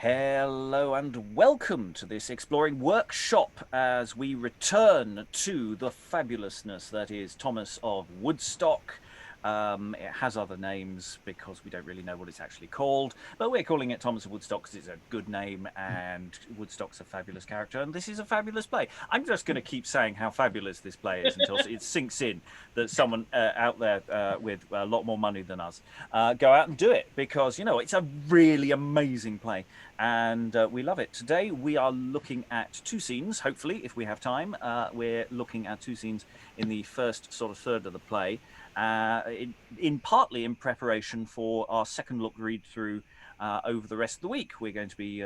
Hello and welcome to this exploring workshop as we return to the fabulousness that is Thomas of Woodstock. It has other names because we don't really know what it's actually called, but we're calling it Thomas of Woodstock because it's a good name and Woodstock's a fabulous character and this is a fabulous play. I'm just going to keep saying how fabulous this play is until it sinks in that someone out there with a lot more money than us go out and do it, because, you know, it's a really amazing play and we love it. Today we are looking at two scenes, hopefully, if we have time. We're looking at two scenes in the first sort of third of the play. Partly in preparation for our second look read through over the rest of the week. We're going to be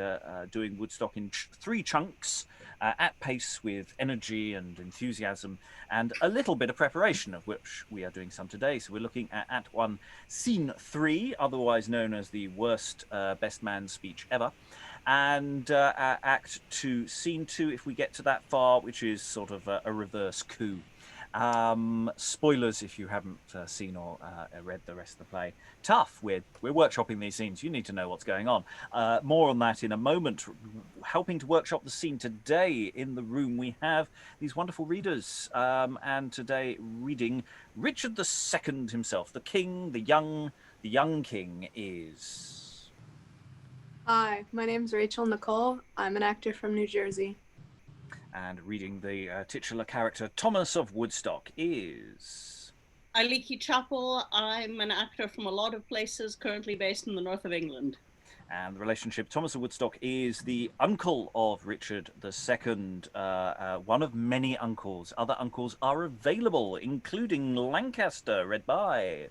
doing Woodstock in three chunks at pace with energy and enthusiasm and a little bit of preparation, of which we are doing some today. So we're looking at Act 1, Scene 3, otherwise known as the worst best man speech ever. And Act 2, Scene 2, if we get to that far, which is sort of a reverse coup. Spoilers if you haven't seen or read the rest of the play. Tough. We're workshopping these scenes. You need to know what's going on. More on that in a moment. Helping to workshop the scene today in the room we have these wonderful readers, and today reading Richard II himself, the king, the young king is. Hi, my name's Nicole. I'm an actor from New Jersey. And reading the titular character, Thomas of Woodstock, is... Aliki, Chapple. I'm an actor from a lot of places, currently based in the north of England. And the relationship, Thomas of Woodstock is the uncle of Richard II, one of many uncles. Other uncles are available, including Lancaster, read by...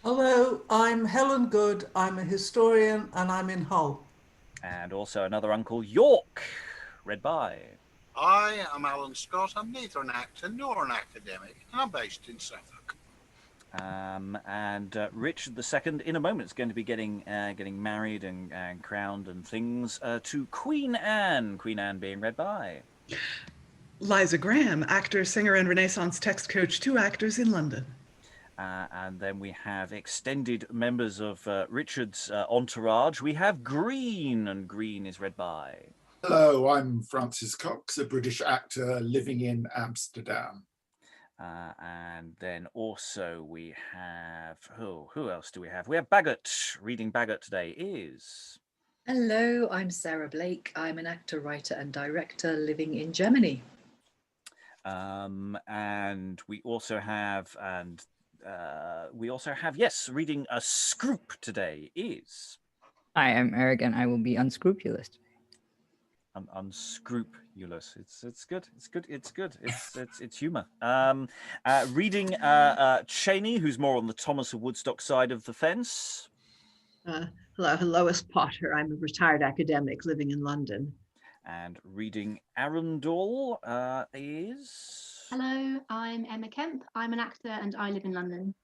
Hello, I'm Helen Good. I'm a historian and I'm in Hull. And also another uncle, York, read by... I am Alan Scott. I'm neither an actor nor an academic, and I'm based in Suffolk. And Richard II, in a moment, is going to be getting married and crowned and things to Queen Anne. Queen Anne being read by... Liza Graham, actor, singer, and Renaissance text coach, two actors in London. And then we have extended members of Richard's entourage. We have Greene, and Greene is read by... Hello, I'm Francis Cox, a British actor living in Amsterdam. And then also we have, who else do we have? We have Bagot. Reading Bagot today is... Hello, I'm Sarah Blake. I'm an actor, writer and director living in Germany. And we also have, yes, reading a Scroop today is... Hi, I'm Eric and I will be unscrupulous today. Unscrupulous. It's good. It's humor. Reading Cheney, who's more on the Thomas of Woodstock side of the fence. Hello, Lois Potter. I'm a retired academic living in London. And reading Arundel is... Hello, I'm Emma Kemp. I'm an actor and I live in London.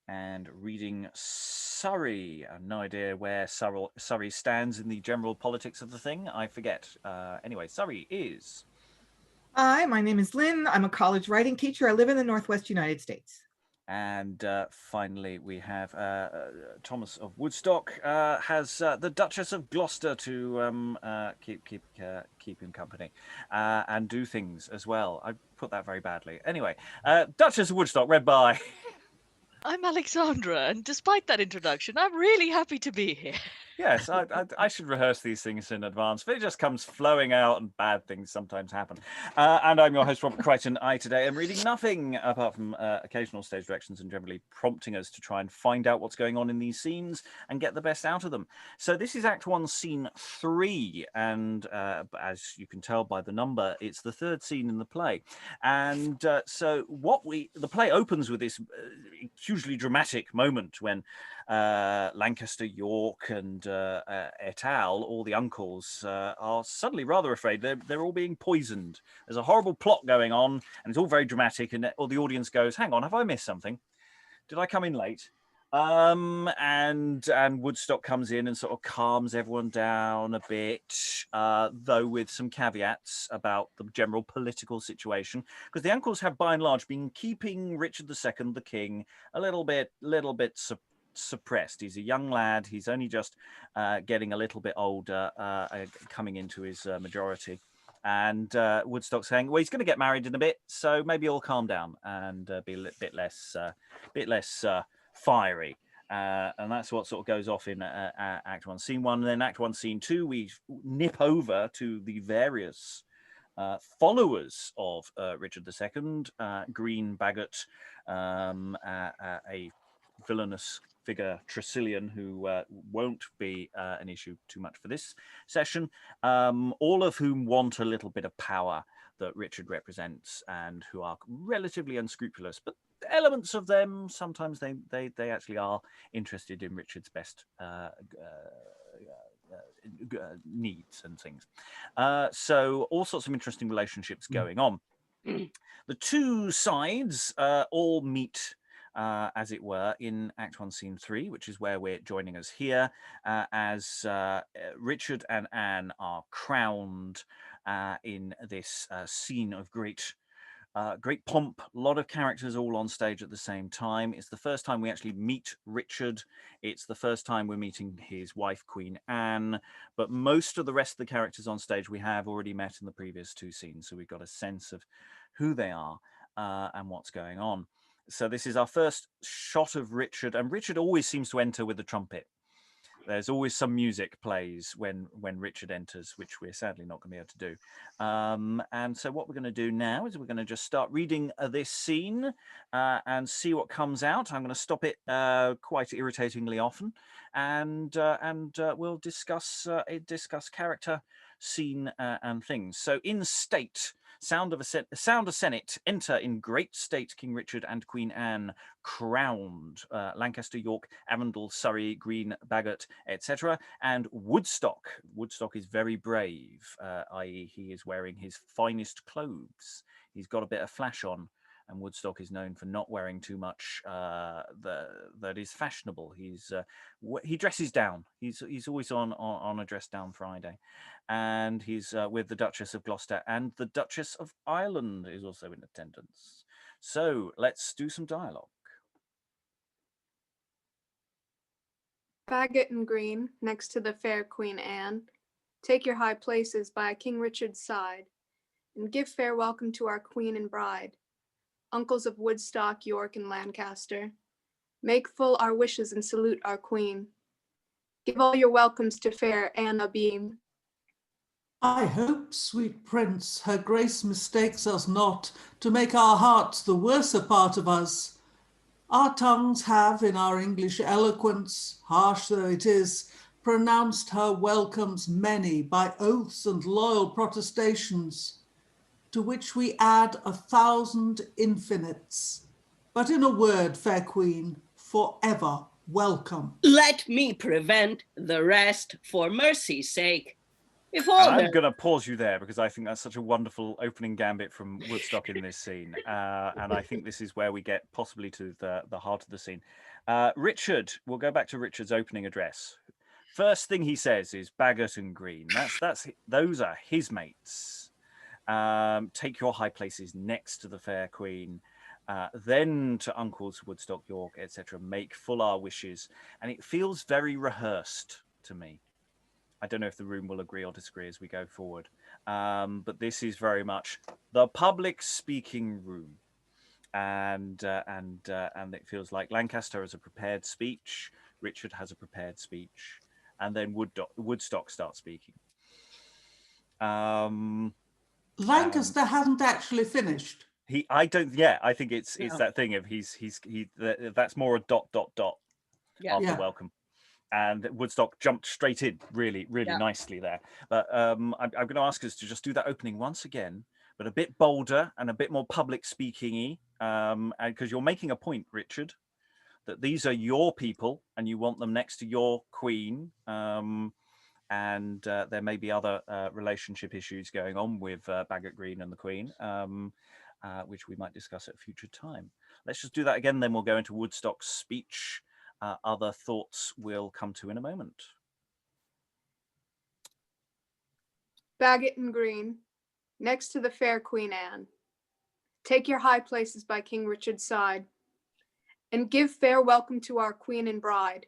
And reading Surrey. I have no idea where Surrey stands in the general politics of the thing. I forget. Anyway, Surrey is... Hi, my name is Lynn. I'm a college writing teacher. I live in the Northwest United States. And finally, we have Thomas of Woodstock has the Duchess of Gloucester to keep him company and do things as well. I put that very badly. Anyway, Duchess of Woodstock, read by... I'm Alexandra, and despite that introduction, I'm really happy to be here. Yes, I should rehearse these things in advance, but it just comes flowing out and bad things sometimes happen. And I'm your host, Robert Crighton. I today am reading nothing apart from occasional stage directions and generally prompting us to try and find out what's going on in these scenes and get the best out of them. So this is Act 1, Scene 3. And as you can tell by the number, it's the third scene in the play. And so the play opens with this hugely dramatic moment when Lancaster, York, and et al., all the uncles, are suddenly rather afraid. They're all being poisoned. There's a horrible plot going on, and it's all very dramatic. And the audience goes, "Hang on, have I missed something? Did I come in late?" And Woodstock comes in and sort of calms everyone down a bit, though with some caveats about the general political situation, because the uncles have by and large been keeping Richard II, the king, a little bit suppressed. He's a young lad. He's only just getting a little bit older, coming into his majority. And Woodstock saying, well, he's going to get married in a bit, so maybe he'll calm down and be a bit less fiery. And that's what sort of goes off in Act 1, Scene 1. And then Act 1, Scene 2, we nip over to the various followers of Richard II, Greene, Bagot, a villainous figure, Tressilian, who won't be an issue too much for this session, all of whom want a little bit of power that Richard represents and who are relatively unscrupulous, but elements of them, sometimes they actually are interested in Richard's best needs and things. So all sorts of interesting relationships going on. The two sides all meet, as it were, in Act 1, Scene 3, which is where we're joining us here, as Richard and Anne are crowned in this scene of great pomp, a lot of characters all on stage at the same time. It's the first time we actually meet Richard. It's the first time we're meeting his wife, Queen Anne. But most of the rest of the characters on stage we have already met in the previous two scenes. So we've got a sense of who they are and what's going on. So this is our first shot of Richard. And Richard always seems to enter with the trumpet. There's always some music plays when Richard enters, which we're sadly not going to be able to do. And so what we're going to do now is we're going to just start reading this scene and see what comes out. I'm going to stop it quite irritatingly often, and we'll discuss character, scene, and things. So in state. Sound of Senate, enter in great state King Richard and Queen Anne, crowned, Lancaster, York, Arundel, Surrey, Greene, Bagot, etc. And Woodstock. Woodstock is very brave, i.e. he is wearing his finest clothes. He's got a bit of flash on, and Woodstock is known for not wearing too much that is fashionable. He dresses down. He's always on a dress down Friday, and he's with the Duchess of Gloucester, and the Duchess of Ireland is also in attendance. So let's do some dialogue. Bagot and Greene, next to the fair Queen Anne, take your high places by King Richard's side, and give fair welcome to our queen and bride. Uncles of Woodstock, York, and Lancaster, make full our wishes and salute our queen. Give all your welcomes to fair Anne Abeam. I hope, sweet prince, her grace mistakes us not to make our hearts the worser part of us. Our tongues have, in our English eloquence, harsh though it is, pronounced her welcomes many by oaths and loyal protestations, to which we add 1,000 infinites. But in a word, fair queen, forever welcome. Let me prevent the rest for mercy's sake. If all I'm going to pause you there because I think that's such a wonderful opening gambit from Woodstock in this scene. And I think this is where we get possibly to the heart of the scene. Richard, we'll go back to Richard's opening address. First thing he says is Bagot and Greene. Those are his mates. Take your high places next to the fair queen, then to uncles Woodstock, York, etc. Make full our wishes. And it feels very rehearsed to me. I don't know if the room will agree or disagree as we go forward. But this is very much the public speaking room. And it feels like Lancaster has a prepared speech, Richard has a prepared speech, and then Woodstock starts speaking. Lancaster hasn't actually finished. I think it's that thing of that's more a ... after welcome. And Woodstock jumped straight in really nicely there. But I'm going to ask us to just do that opening once again, but a bit bolder and a bit more public speaking-y, because you're making a point, Richard, that these are your people and you want them next to your queen. And there may be other relationship issues going on with Bagot, Greene and the Queen, which we might discuss at a future time. Let's just do that again, then we'll go into Woodstock's speech. Other thoughts will come to in a moment. Bagot and Greene, next to the fair Queen Anne, take your high places by King Richard's side, and give fair welcome to our queen and bride.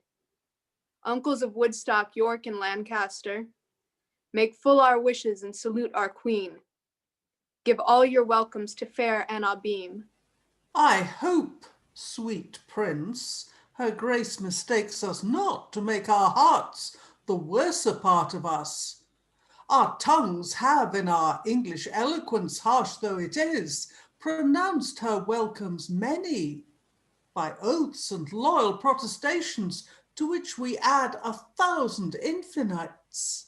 Uncles of Woodstock, York, and Lancaster, make full our wishes and salute our queen. Give all your welcomes to fair Anna Beam. I hope, sweet prince, her grace mistakes us not to make our hearts the worser part of us. Our tongues have in our English eloquence, harsh though it is, pronounced her welcomes many, by oaths and loyal protestations, to which we add 1,000 infinites.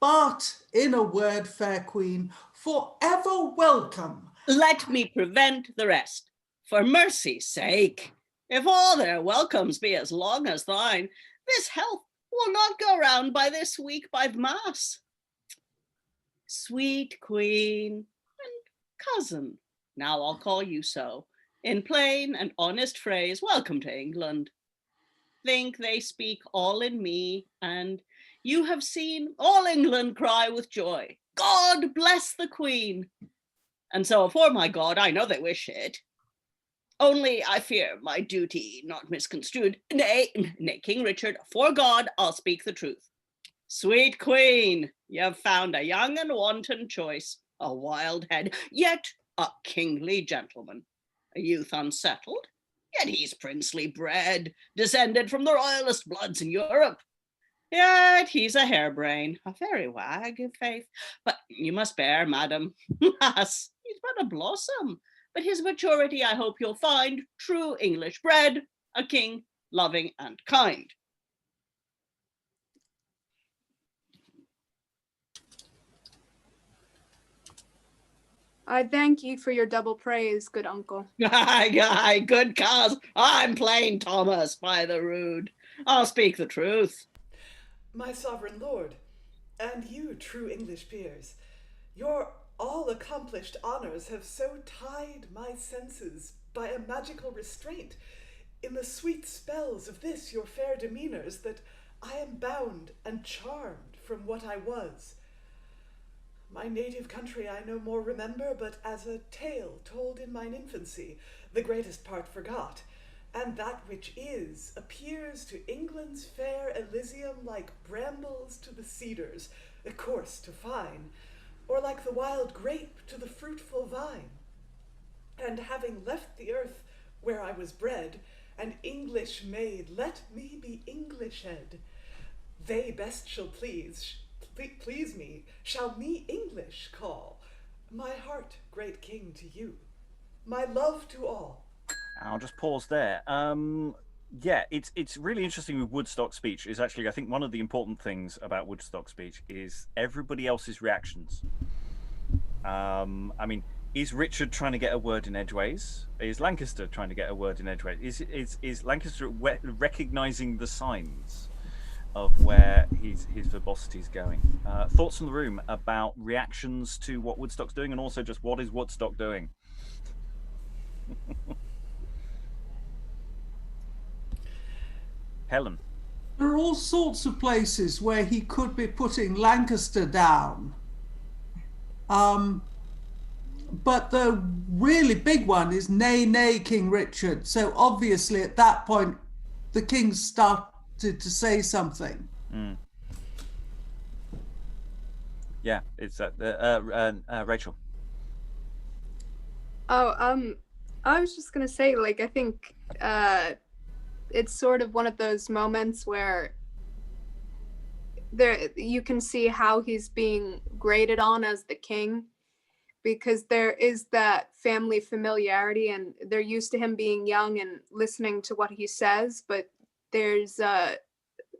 But in a word, fair queen, forever welcome. Let me prevent the rest, for mercy's sake. If all their welcomes be as long as thine, this health will not go round by this week by mass. Sweet queen and cousin, now I'll call you so, in plain and honest phrase, welcome to England. Think they speak all in me, and you have seen all England cry with joy, God bless the Queen. And so afore my God, I know they wish it. Only I fear my duty not misconstrued. Nay, King Richard, afore God, I'll speak the truth. Sweet Queen, you've found a young and wanton choice, a wild head, yet a kingly gentleman, a youth unsettled, yet he's princely bred, descended from the royalest bloods in Europe. Yet he's a harebrain, a very wag, in faith. But you must bear, madam, lass, he's but a blossom. But his maturity I hope you'll find true English bred, a king loving and kind. I thank ye for your double praise, good uncle. Aye, good cause. I'm plain Thomas by the rood. I'll speak the truth. My sovereign lord, and you, true English peers, your all-accomplished honours have so tied my senses by a magical restraint in the sweet spells of this your fair demeanours that I am bound and charmed from what I was. My native country I no more remember, but as a tale told in mine infancy, the greatest part forgot, and that which is appears to England's fair Elysium like brambles to the cedars, a course to fine, or like the wild grape to the fruitful vine. And having left the earth where I was bred, an English maid, let me be Englished. They best shall please me, shall me English call. My heart, great king, to you, my love to all. I'll just pause there. Yeah, it's really interesting with Woodstock speech. Is actually, I think, one of the important things about Woodstock speech is everybody else's reactions. I mean, is Richard trying to get a word in edgeways? Is Lancaster trying to get a word in edgeways? Is Lancaster recognizing the signs of where his verbosity is going? Thoughts from the room about reactions to what Woodstock's doing, and also just what is Woodstock doing? Helen. There are all sorts of places where he could be putting Lancaster down. But the really big one is nay, nay, King Richard. So obviously at that point, the king started to say something. Mm. Yeah, it's Rachael. Oh, I was just gonna say, like, I think it's sort of one of those moments where you can see how he's being graded on as the king, because there is that family familiarity and they're used to him being young and listening to what he says, but there's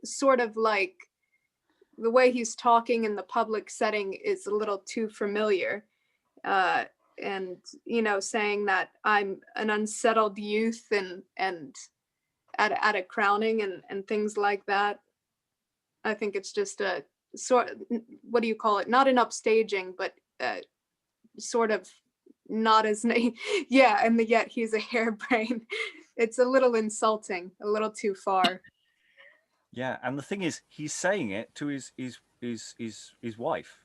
sort of like the way he's talking in the public setting is a little too familiar. And, you know, saying that I'm an unsettled youth and at a crowning and things like that. I think it's just a sort of, what do you call it? Not an upstaging, but sort of not as, yeah, and yet he's a harebrain. It's a little insulting, a little too far. Yeah, and the thing is, he's saying it to his wife.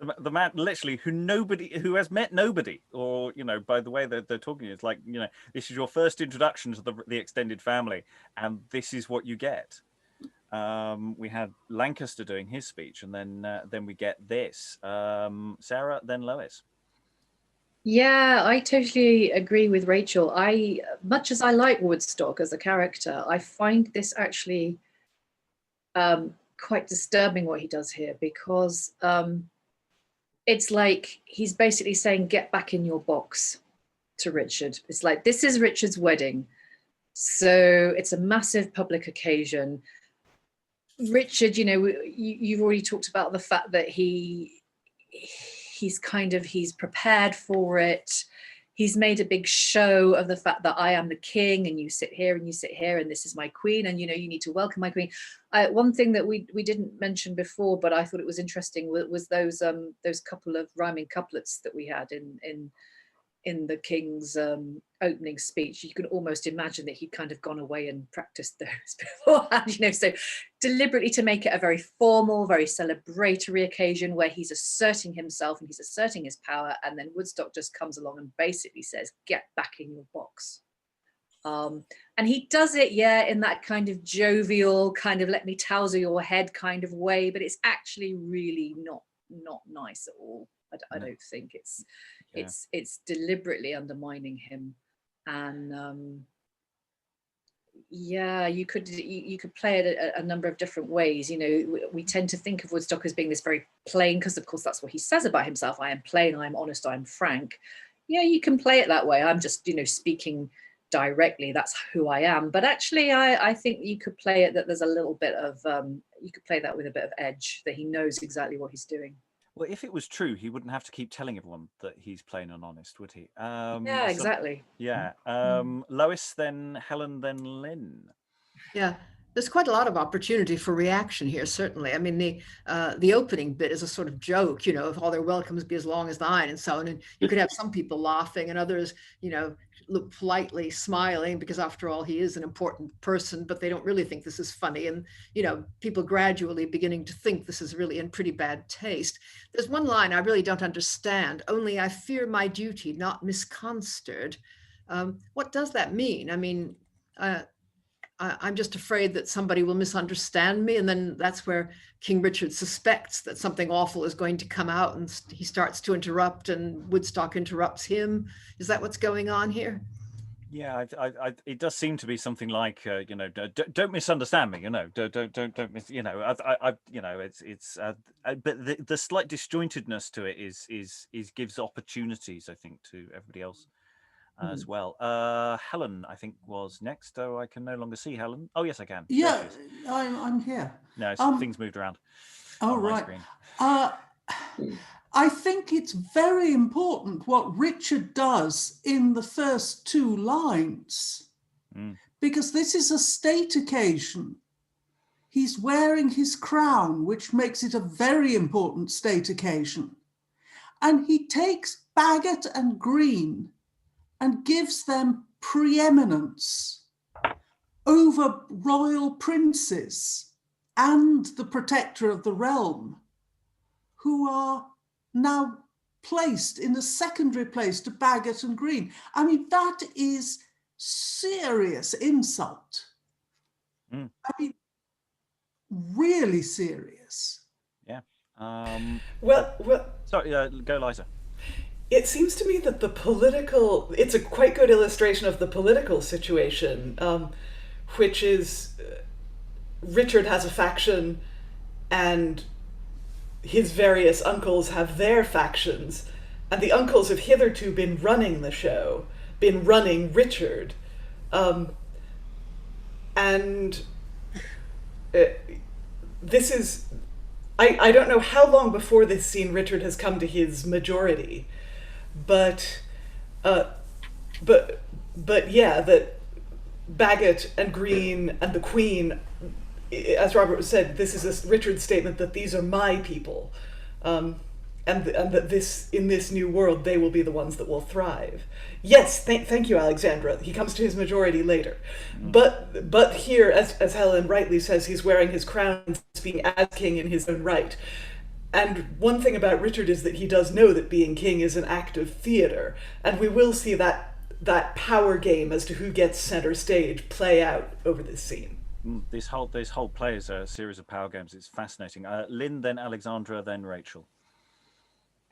The man literally who has met nobody, or by the way they're talking, it's like this is your first introduction to the extended family, and this is what you get. We had Lancaster doing his speech, and then we get this. Sarah, then Lois. Yeah, I totally agree with Rachael. Much as I like Woodstock as a character, I find this actually quite disturbing what he does here, because it's like he's basically saying, get back in your box to Richard. It's like, this is Richard's wedding. So it's a massive public occasion. Richard, you've already talked about the fact that he's prepared for it. He's made a big show of the fact that I am the king, and you sit here and you sit here, and this is my queen, and you need to welcome my queen. One thing that we didn't mention before, but I thought it was interesting, was those couple of rhyming couplets that we had in the king's opening speech. You can almost imagine that he'd kind of gone away and practiced those beforehand, so deliberately to make it a very formal, very celebratory occasion where he's asserting himself and he's asserting his power, and then Woodstock just comes along and basically says, get back in your box. And he does it, in that kind of jovial, kind of let me tousle your head kind of way, but it's actually really not nice at all. I don't think it's deliberately undermining him, and you could play it a number of different ways. We tend to think of Woodstock as being this very plain, because of course that's what he says about himself. I am plain, I am honest, I am frank. You can play it that way. I'm just speaking directly, that's who I am. But actually I think you could play it that there's a little bit of you could play that with a bit of edge, that he knows exactly what he's doing. Well, if it was true, he wouldn't have to keep telling everyone that he's plain and honest, would he? Exactly. Lois, then Helen, then Lynn. Yeah, there's quite a lot of opportunity for reaction here, certainly. I mean, the opening bit is a sort of joke, if all their welcomes be as long as thine and so on. And you could have some people laughing and others, look politely smiling, because after all, he is an important person, but they don't really think this is funny. And, people gradually beginning to think this is really in pretty bad taste. There's one line I really don't understand. Only I fear my duty not misconstrued. What does that mean? I mean, I'm just afraid that somebody will misunderstand me. And then that's where King Richard suspects that something awful is going to come out, and he starts to interrupt, and Woodstock interrupts him. Is that what's going on here? Yeah, it does seem to be something like, don't misunderstand me, don't miss, but the slight disjointedness to it is gives opportunities, I think, to everybody else. As well. Helen, I think, was next. Oh, I can no longer see Helen. Oh, yes, I can. Yeah, I'm here. No, things moved around. Oh, right. I think it's very important what Richard does in the first two lines, because this is a state occasion. He's wearing his crown, which makes it a very important state occasion. And he takes Bagot and Greene and gives them preeminence over royal princes and the protector of the realm, who are now placed in a secondary place to Bagot and Greene. I mean, that is serious insult. I mean, really serious. Yeah. Sorry, go, Liza. It seems to me that it's a quite good illustration of the political situation, which is Richard has a faction and his various uncles have their factions, and the uncles have hitherto been running the show, been running Richard. This is, I don't know how long before this scene Richard has come to his majority. But yeah, that Bagot and Greene and the Queen, as Robert said, this is Richard's statement that these are my people, and that in this new world they will be the ones that will thrive. Yes, thank you, Alexandra. He comes to his majority later, but here, as Helen rightly says, he's wearing his crown, speaking as king in his own right. And one thing about Richard is that he does know that being king is an act of theatre, and we will see that power game as to who gets center stage play out over this scene. This whole play is a series of power games. It's fascinating. Lynn, then Alexandra, then Rachael.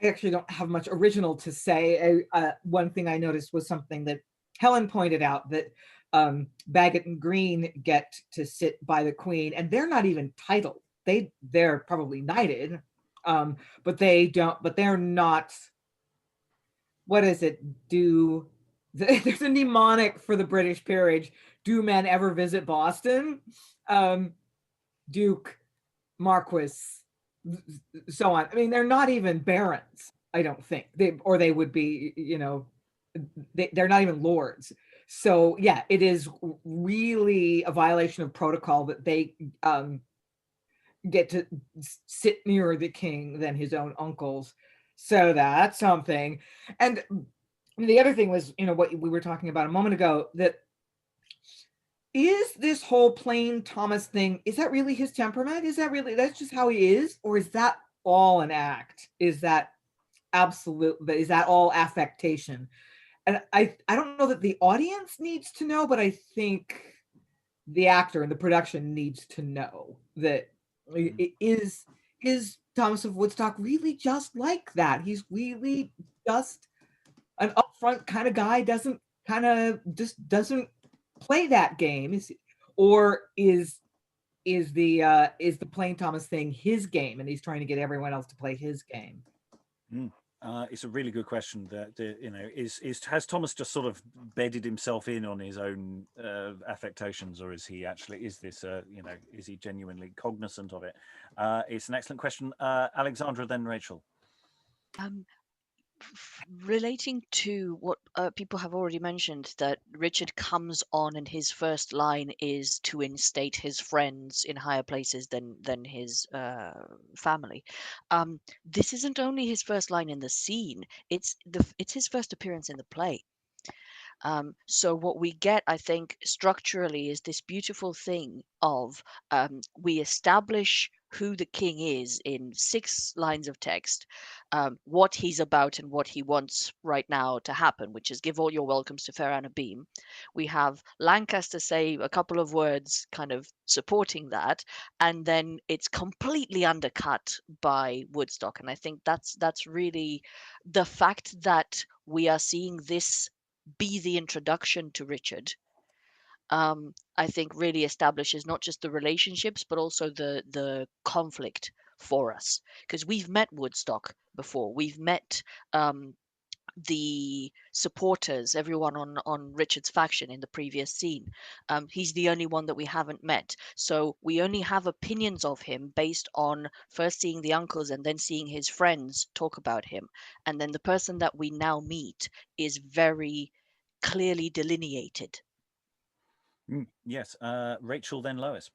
I actually don't have much original to say. One thing I noticed was something that Helen pointed out, that Bagot and Greene get to sit by the Queen, and they're not even titled. They're probably knighted, but they don't. But they're not. What is it? There's a mnemonic for the British peerage. Do men ever visit Boston? Duke, Marquis, so on. I mean, they're not even barons, I don't think. They would be, they're not even lords. So yeah, it is really a violation of protocol that they get to sit nearer the king than his own uncles. So that's something. And the other thing was, what we were talking about a moment ago, that is this whole plain Thomas thing, is that really his temperament? That's just how he is? Or is that all an act? Is that all affectation? And I don't know that the audience needs to know, but I think the actor and the production needs to know that is Thomas of Woodstock really just like that? He's really just an upfront kind of guy, doesn't play that game, or is the plain Thomas thing his game, and he's trying to get everyone else to play his game? It's a really good question. Has Thomas just sort of bedded himself in on his own affectations, or is he genuinely cognizant of it? It's an excellent question. Alexandra, then Rachael. Relating to what people have already mentioned, that Richard comes on and his first line is to instate his friends in higher places than his family. This isn't only his first line in the scene; it's his first appearance in the play. So what we get, I think, structurally is this beautiful thing of we establish who the king is in 6 lines of text, what he's about and what he wants right now to happen, which is give all your welcomes to Fair Anna Beam. We have Lancaster say a couple of words kind of supporting that, and then it's completely undercut by Woodstock. And I think that's really the fact that we are seeing this be the introduction to Richard, I think really establishes not just the relationships, but also the conflict for us. Because we've met Woodstock before. We've met the supporters, everyone on Richard's faction in the previous scene. He's the only one that we haven't met. So we only have opinions of him based on first seeing the uncles and then seeing his friends talk about him. And then the person that we now meet is very clearly delineated. Yes. Rachael, then Lois.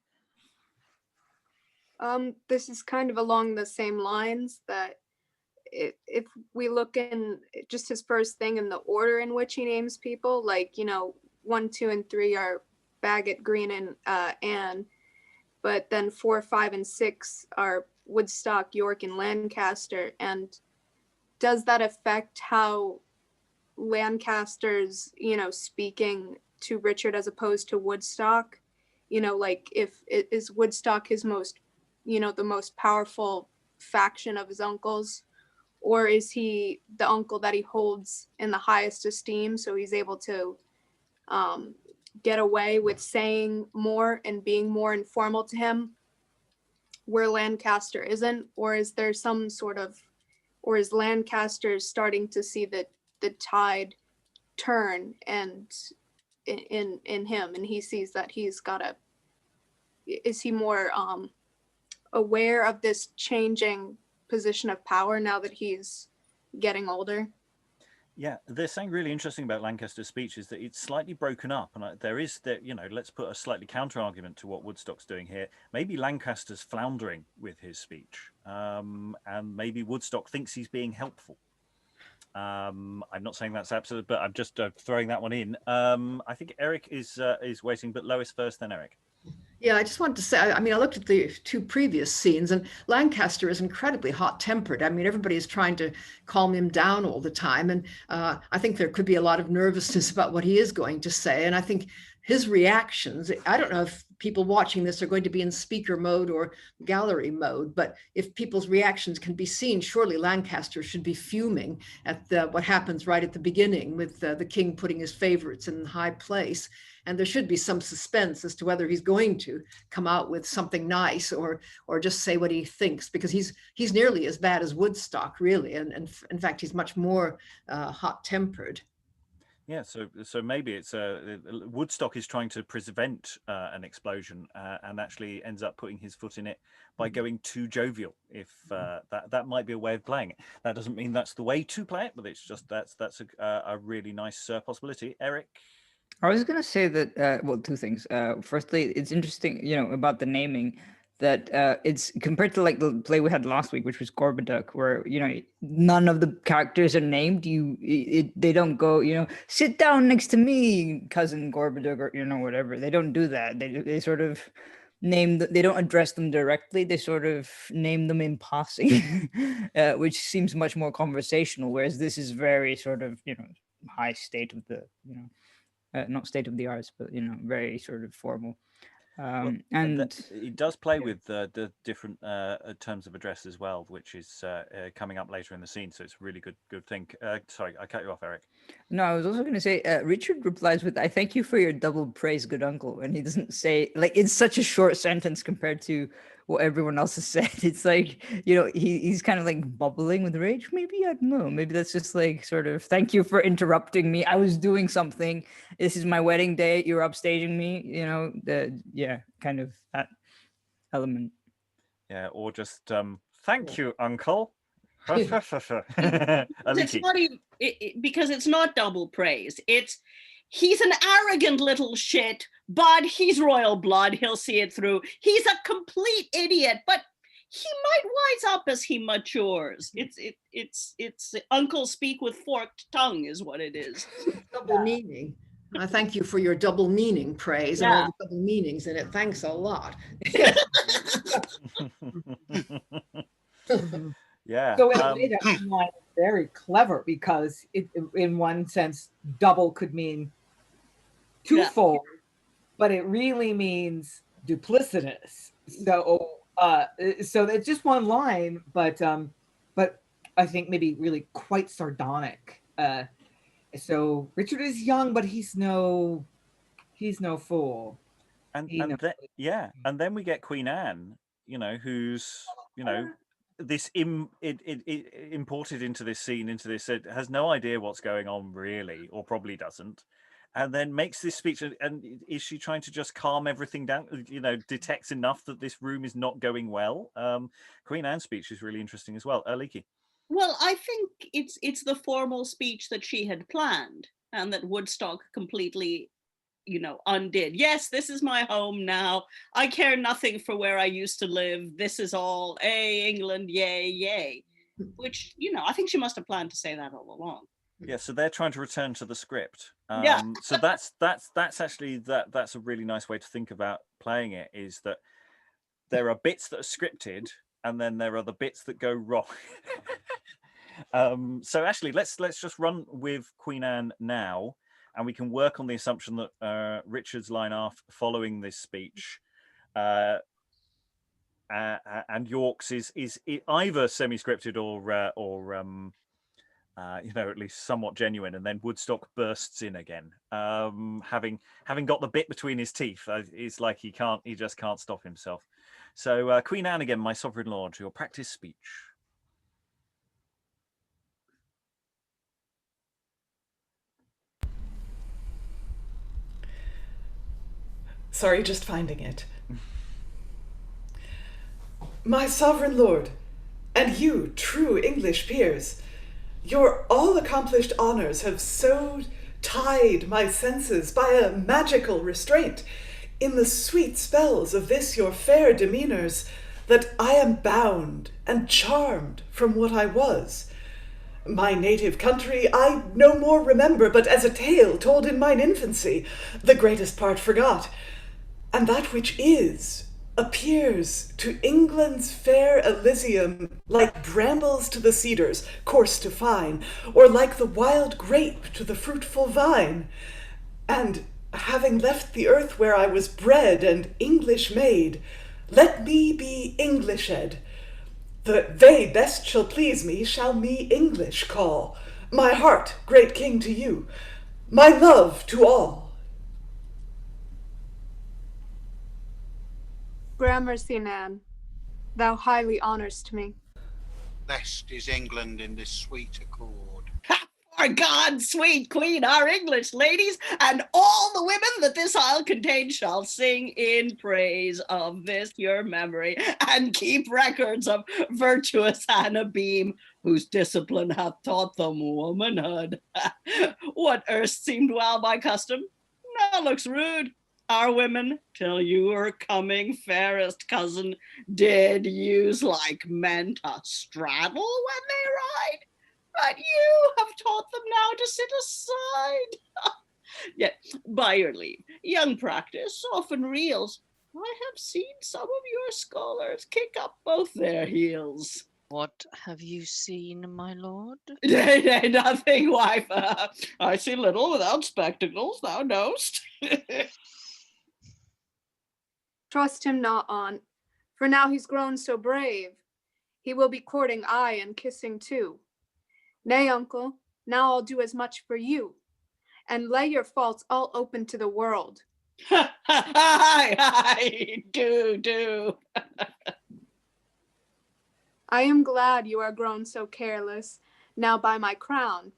This is kind of along the same lines, that if we look in just his first thing in the order in which he names people, 1, 2, and 3 are Bagot, Greene, and Anne, but then 4, 5, and 6 are Woodstock, York, and Lancaster. And does that affect how Lancaster's, speaking to Richard as opposed to Woodstock? Is Woodstock his most, the most powerful faction of his uncles, or is he the uncle that he holds in the highest esteem, so he's able to get away with saying more and being more informal to him, where Lancaster isn't? Or is there some sort of, or is Lancaster starting to see the tide turn and in him, and he sees that he's is he more aware of this changing position of power now that he's getting older? Yeah, there's something really interesting about Lancaster's speech is that it's slightly broken up, and there is that, let's put a slightly counter argument to what Woodstock's doing here. Maybe Lancaster's floundering with his speech, and maybe Woodstock thinks he's being helpful. I'm not saying that's absolute, but I'm just throwing that one in. I think Eric is waiting, but Lois first, then Eric. Yeah, I just wanted to say, I mean, I looked at the two previous scenes, and Lancaster is incredibly hot-tempered. I mean, everybody is trying to calm him down all the time. And I think there could be a lot of nervousness about what he is going to say. And I think his reactions, I don't know if people watching this are going to be in speaker mode or gallery mode, but if people's reactions can be seen, surely Lancaster should be fuming at what happens right at the beginning with the king putting his favorites in high place. And there should be some suspense as to whether he's going to come out with something nice or just say what he thinks, because he's nearly as bad as Woodstock, really. And in fact, he's much more hot-tempered. Yeah, so maybe it's Woodstock is trying to prevent an explosion and actually ends up putting his foot in it by going too jovial. If that might be a way of playing it. That doesn't mean that's the way to play it, but it's just that's a really nice possibility. Eric? I was going to say that, well, two things. Firstly, it's interesting, about the naming, that it's compared to like the play we had last week, which was Gorbaduck, where, none of the characters are named. They don't go, sit down next to me, cousin Gorbaduck, or, whatever. They don't do that. They sort of they don't address them directly. They sort of name them in passing, which seems much more conversational, whereas this is very sort of, high state of the, not state of the arts, but very sort of formal. And it does play with the different terms of address as well, which is coming up later in the scene. So it's a really good thing. Sorry, I cut you off, Eric. No, I was also going to say, Richard replies with, "I thank you for your double praise, good uncle." And he doesn't say, like, it's such a short sentence compared to what everyone else has said. It's like, he's kind of like bubbling with rage. Maybe, I don't know. Maybe that's just like sort of, thank you for interrupting me. I was doing something. This is my wedding day. You're upstaging me. Kind of that element. Yeah, or just thank you, uncle. It's not even, because it's not double praise. He's an arrogant little shit, but he's royal blood. He'll see it through. He's a complete idiot, but he might wise up as he matures. It's uncle speak with forked tongue is what it is. Double meaning. I thank you for your double meaning praise and all the double meanings in it. Thanks a lot. Yeah. So in a way, that line is very clever, because it, in one sense, double could mean twofold, but it really means duplicitous. So it's just one line, but I think maybe really quite sardonic. So Richard is young, but he's no fool. And then we get Queen Anne, who's this imported into this scene, it has no idea what's going on really, or probably doesn't, and then makes this speech. And is she trying to just calm everything down? Detects enough that this room is not going well. Queen Anne's speech is really interesting as well. Aliki. Well, I think it's the formal speech that she had planned, and that Woodstock completely, undid. Yes, this is my home now. I care nothing for where I used to live. This is all, England, yay, yay. Which, I think she must have planned to say that all along. Yeah, so they're trying to return to the script. Yeah. So that's actually that's a really nice way to think about playing it, is that there are bits that are scripted, and then there are the bits that go wrong. So actually, let's just run with Queen Anne now, and we can work on the assumption that Richard's line off following this speech, and York's is either semi-scripted or at least somewhat genuine, and then Woodstock bursts in again, having got the bit between his teeth. It's like he just can't stop himself. So Queen Anne again, my sovereign lord, your practice speech. Sorry, just finding it. My sovereign lord, and you, true English peers, your all-accomplished honors have so tied my senses by a magical restraint in the sweet spells of this your fair demeanors, that I am bound and charmed from what I was. My native country I no more remember, but as a tale told in mine infancy, the greatest part forgot. and that which is appears to England's fair Elysium like brambles to the cedars, coarse to fine, or like the wild grape to the fruitful vine. And having left the earth where I was bred and English made, let me be Englished. They best shall please me shall me English call, my heart, great king, to you, my love to all. Gramercy, Nan, thou highly honourst me. Blessed is England in this sweet accord. For God, sweet queen, our English ladies, and all the women that this isle contains shall sing in praise of this your memory, and keep records of virtuous Anna Beam, whose discipline hath taught them womanhood. What erst seemed well by custom, now looks rude. Our women, till you were coming, fairest cousin, did use like men to straddle when they ride. But you have taught them now to sit aside. Yet, by your leave, young practice often reels. I have seen some of your scholars kick up both their heels. What have you seen, my lord? Nay, nothing, wife. I see little without spectacles, thou knowst. Trust him not, aunt, for now he's grown so brave. He will be courting I and kissing too. Nay, uncle, now I'll do as much for you, and lay your faults all open to the world. Aye, do. I am glad you are grown so careless, now by my crown.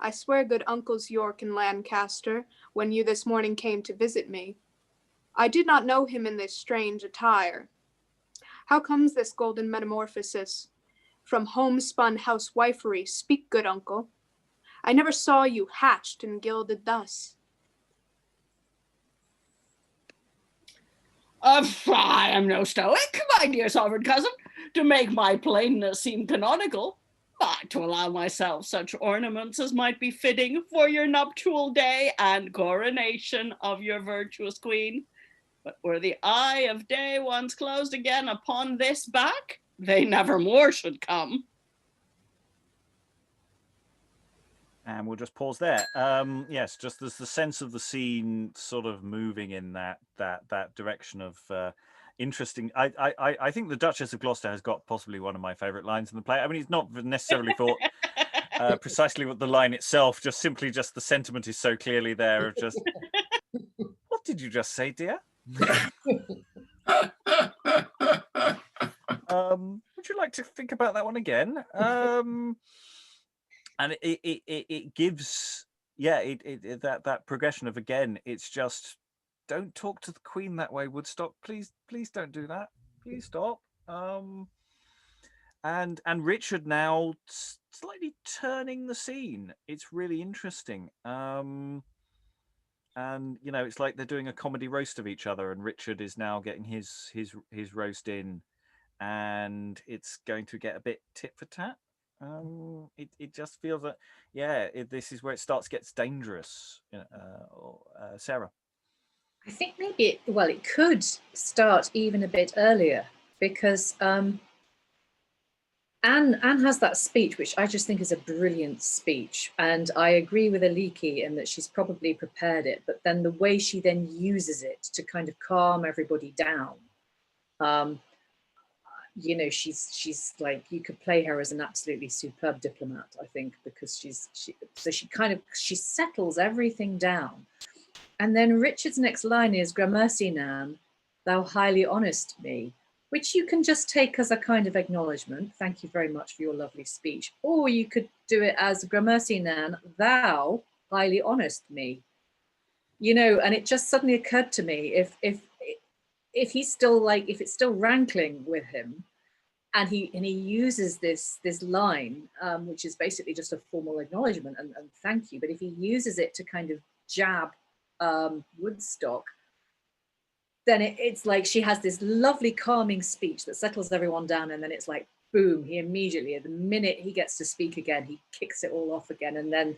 I swear good uncles York and Lancaster, when you this morning came to visit me, I did not know him in this strange attire. How comes this golden metamorphosis? From homespun housewifery, speak, good uncle. I never saw you hatched and gilded thus. I am no stoic, my dear sovereign cousin, to make my plainness seem canonical, but to allow myself such ornaments as might be fitting for your nuptial day and coronation of your virtuous queen. But were the eye of day once closed again upon this back, they never more should come. And we'll just pause there. Yes, just there's the sense of the scene sort of moving in that direction of interesting. I think the Duchess of Gloucester has got possibly one of my favourite lines in the play. I mean, it's not necessarily for precisely what the line itself, just simply just the sentiment is so clearly there of just, what did you just say, dear? Would you like to think about that one again? And it gives, that progression of, again, it's just, don't talk to the Queen that way, Woodstock. Please don't do that. Please stop. And Richard now slightly turning the scene. It's really interesting. And it's like they're doing a comedy roast of each other, and Richard is now getting his roast in, and it's going to get a bit tit for tat. It just feels that this is where it gets dangerous. Sarah, I think maybe it could start even a bit earlier, because Anne has that speech, which I just think is a brilliant speech, and I agree with Aliki in that she's probably prepared it, but then the way she then uses it to kind of calm everybody down. She's like, you could play her as an absolutely superb diplomat, I think, because she settles everything down. And then Richard's next line is, "Gramercy, Nan, thou highly honest me," which you can just take as a kind of acknowledgement. Thank you very much for your lovely speech. Or you could do it as, "Gramercy, Nan, thou highly honest me." And it just suddenly occurred to me, if he's still if it's still rankling with him, and he uses this line, which is basically just a formal acknowledgement and thank you, but if he uses it to kind of jab Woodstock, then it's like she has this lovely calming speech that settles everyone down, and then it's like, boom, he immediately, at the minute he gets to speak again, he kicks it all off again, and then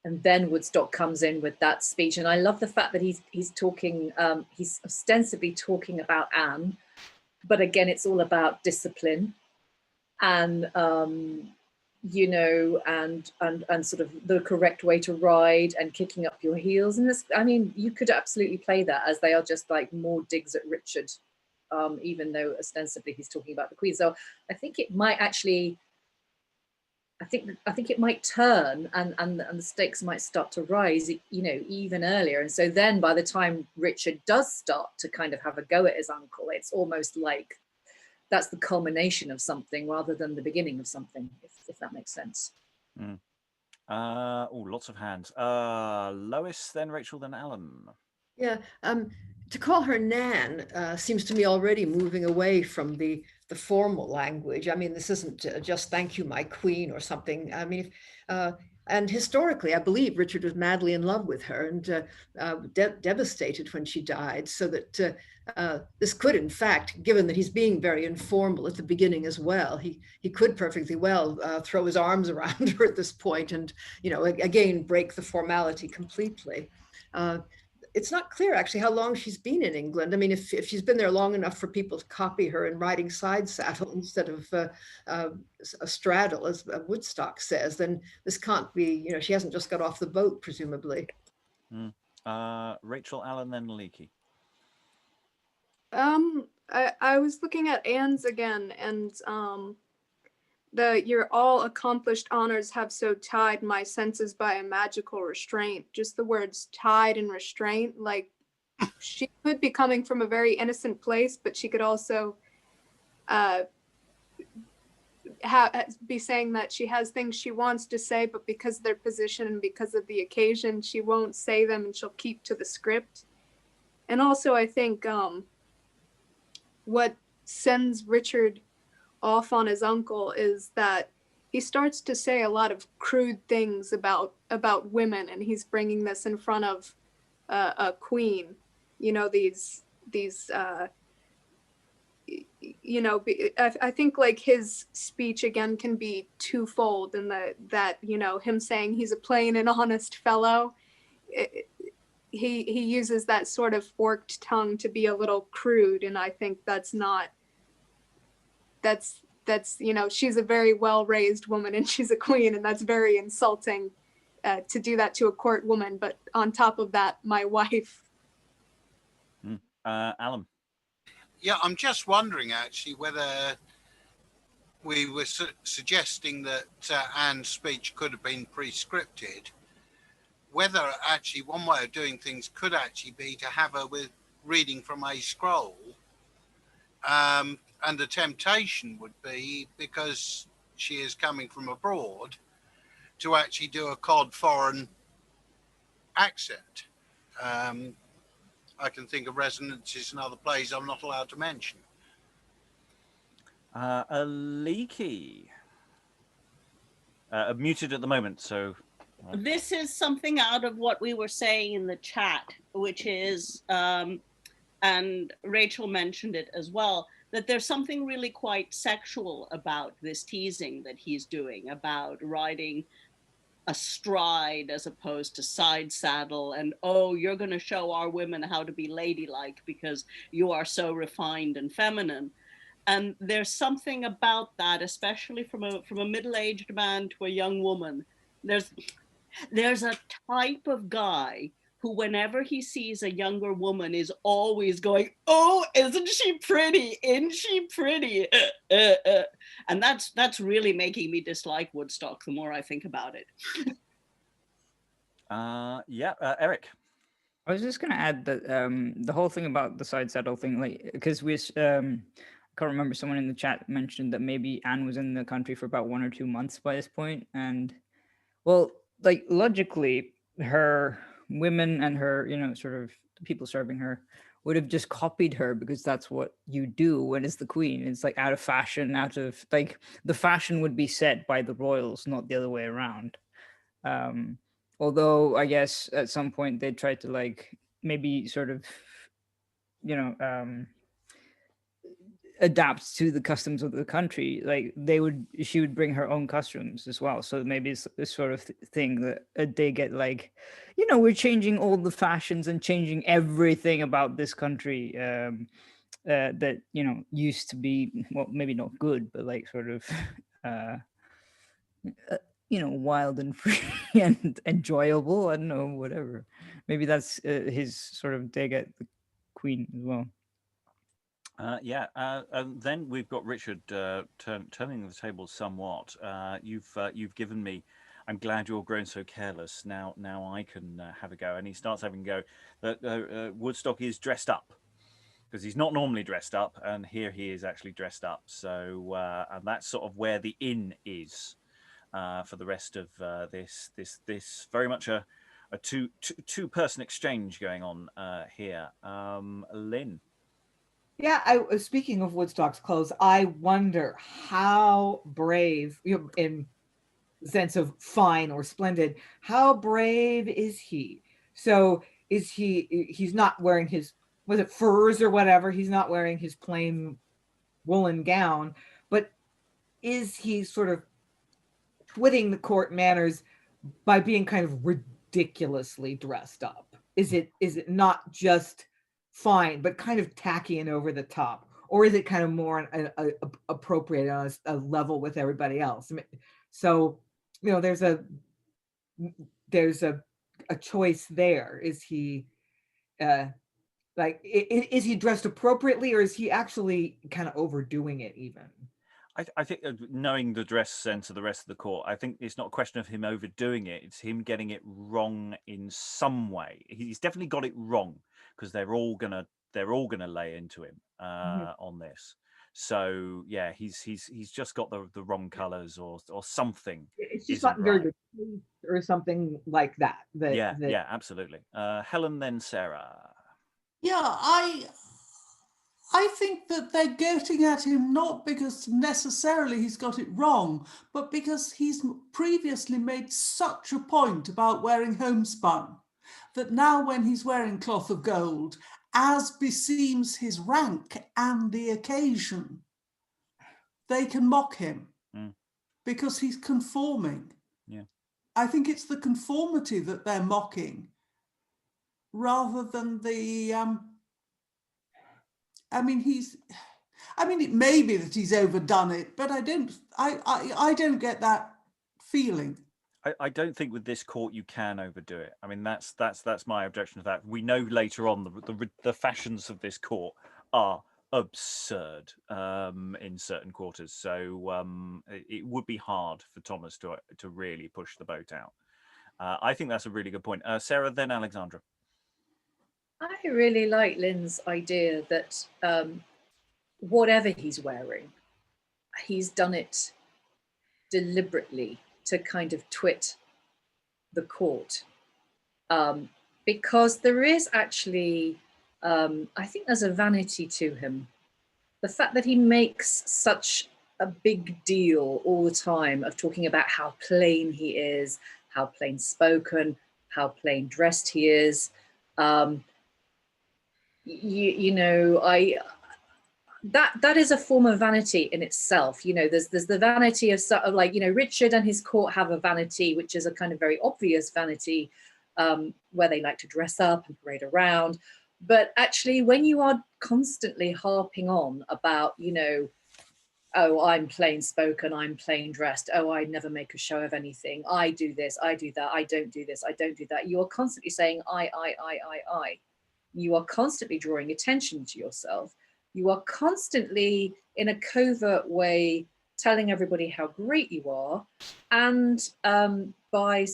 And then Woodstock comes in with that speech. And I love the fact that he's talking, he's ostensibly talking about Anne, but again, it's all about discipline and, you know, and sort of the correct way to ride and kicking up your heels. And this, I mean, you could absolutely play that as they are just like more digs at Richard, even though ostensibly he's talking about the Queen. So I think it might actually, I think it might turn and the stakes might start to rise, you know, even earlier. And so then by the time Richard does start to kind of have a go at his uncle, it's almost like that's the culmination of something rather than the beginning of something, if that makes sense. Lots of hands. Lois, then Rachael, then Alan. Yeah, to call her Nan seems to me already moving away from the formal language. I mean, this isn't just "thank you, my queen" or something. I mean, and historically, I believe Richard was madly in love with her and devastated when she died. So that this could, in fact, given that he's being very informal at the beginning as well, he could perfectly well throw his arms around her at this point and, you know, again break the formality completely. It's not clear actually how long she's been in England. I mean, if she's been there long enough for people to copy her and riding side saddle instead of a straddle, as Woodstock says, then this can't be, you know, she hasn't just got off the boat, presumably. Rachael, Alan, then Aliki. I was looking at Anne's again, and your all accomplished honors have so tied my senses by a magical restraint. Just the words tied and restraint, like she could be coming from a very innocent place, but she could also be saying that she has things she wants to say, but because of their position and because of the occasion, she won't say them and she'll keep to the script. And also I think what sends Richard off on his uncle is that he starts to say a lot of crude things about women, and he's bringing this in front of a queen. You know, these you know, I think like his speech again can be twofold in that you know, him saying he's a plain and honest fellow, he uses that sort of forked tongue to be a little crude, and I think that's you know, she's a very well-raised woman and she's a queen, and that's very insulting to do that to a court woman, but on top of that, my wife. Alan. Yeah, I'm just wondering actually whether we were suggesting that Anne's speech could have been pre-scripted, whether actually one way of doing things could actually be to have her with reading from a scroll. And the temptation would be, because she is coming from abroad, to actually do a cod foreign accent. I can think of resonances in other plays I'm not allowed to mention. Aliki. Muted at the moment, so... This is something out of what we were saying in the chat, which is, and Rachael mentioned it as well, that there's something really quite sexual about this teasing that he's doing, about riding astride as opposed to side saddle, and oh, you're going to show our women how to be ladylike because you are so refined and feminine. And there's something about that, especially from a middle-aged man to a young woman. There's a type of guy who, whenever he sees a younger woman, is always going, oh, isn't she pretty? Isn't she pretty? And that's really making me dislike Woodstock the more I think about it. Eric. I was just going to add that the whole thing about the side saddle thing, like, because I can't remember, someone in the chat mentioned that maybe Anne was in the country for about 1 or 2 months by this point, and well, like logically, her women and her, you know, sort of the people serving her would have just copied her, because that's what you do when it's the queen. It's like out of fashion, out of like the fashion would be set by the royals, not the other way around. Although I guess at some point they tried to like maybe sort of, you know, adapt to the customs of the country. Like she would bring her own costumes as well. So maybe it's this sort of thing that they get like, we're changing all the fashions and changing everything about this country that used to be, well, maybe not good, but like sort of wild and free and enjoyable. I don't know, whatever. Maybe that's his sort of dig at the Queen as well. And then we've got Richard turning the tables somewhat. You've given me. I'm glad you're grown so careless. Now I can have a go. And he starts having a go that Woodstock is dressed up, because he's not normally dressed up, and here he is actually dressed up. So and that's sort of where the inn is for the rest of this very much a two-person exchange going on here. Lynn. Yeah, speaking of Woodstock's clothes, I wonder how brave, in the sense of fine or splendid, how brave is he? So he's not wearing his, was it furs or whatever? He's not wearing his plain woolen gown, but is he sort of twitting the court manners by being kind of ridiculously dressed up? Is it not just fine, but kind of tacky and over the top, or is it kind of more appropriate on a level with everybody else? I mean, so there's a choice there. Is he is he dressed appropriately, or is he actually kind of overdoing it even? I think knowing the dress sense of the rest of the court, I think it's not a question of him overdoing it. It's him getting it wrong in some way. He's definitely got it wrong, because they're all gonna lay into him on this. So yeah, he's just got the wrong colours or something. It's just not very good or something like that. Yeah, absolutely. Helen, then Sarah. Yeah, I think that they're getting at him not because necessarily he's got it wrong, but because he's previously made such a point about wearing homespun that now when he's wearing cloth of gold, as beseems his rank and the occasion, they can mock him because he's conforming. Yeah, I think it's the conformity that they're mocking rather than the... it may be that he's overdone it, but I don't get that feeling. I don't think with this court you can overdo it. I mean, that's my objection to that. We know later on the fashions of this court are absurd in certain quarters, so it would be hard for Thomas to really push the boat out. I think that's a really good point. Sarah, then Alexandra. I really like Lynn's idea that whatever he's wearing, he's done it deliberately to kind of twit the court, because there is actually, I think there's a vanity to him. The fact that he makes such a big deal all the time of talking about how plain he is, how plain spoken, how plain dressed he is. That is a form of vanity in itself. There's the vanity of like, Richard and his court have a vanity, which is a kind of very obvious vanity, where they like to dress up and parade around. But actually, when you are constantly harping on about, oh, I'm plain spoken, I'm plain dressed, oh, I never make a show of anything, I do this, I do that, I don't do this, I don't do that. You are constantly saying I. You are constantly drawing attention to yourself. You are constantly, in a covert way, telling everybody how great you are. And by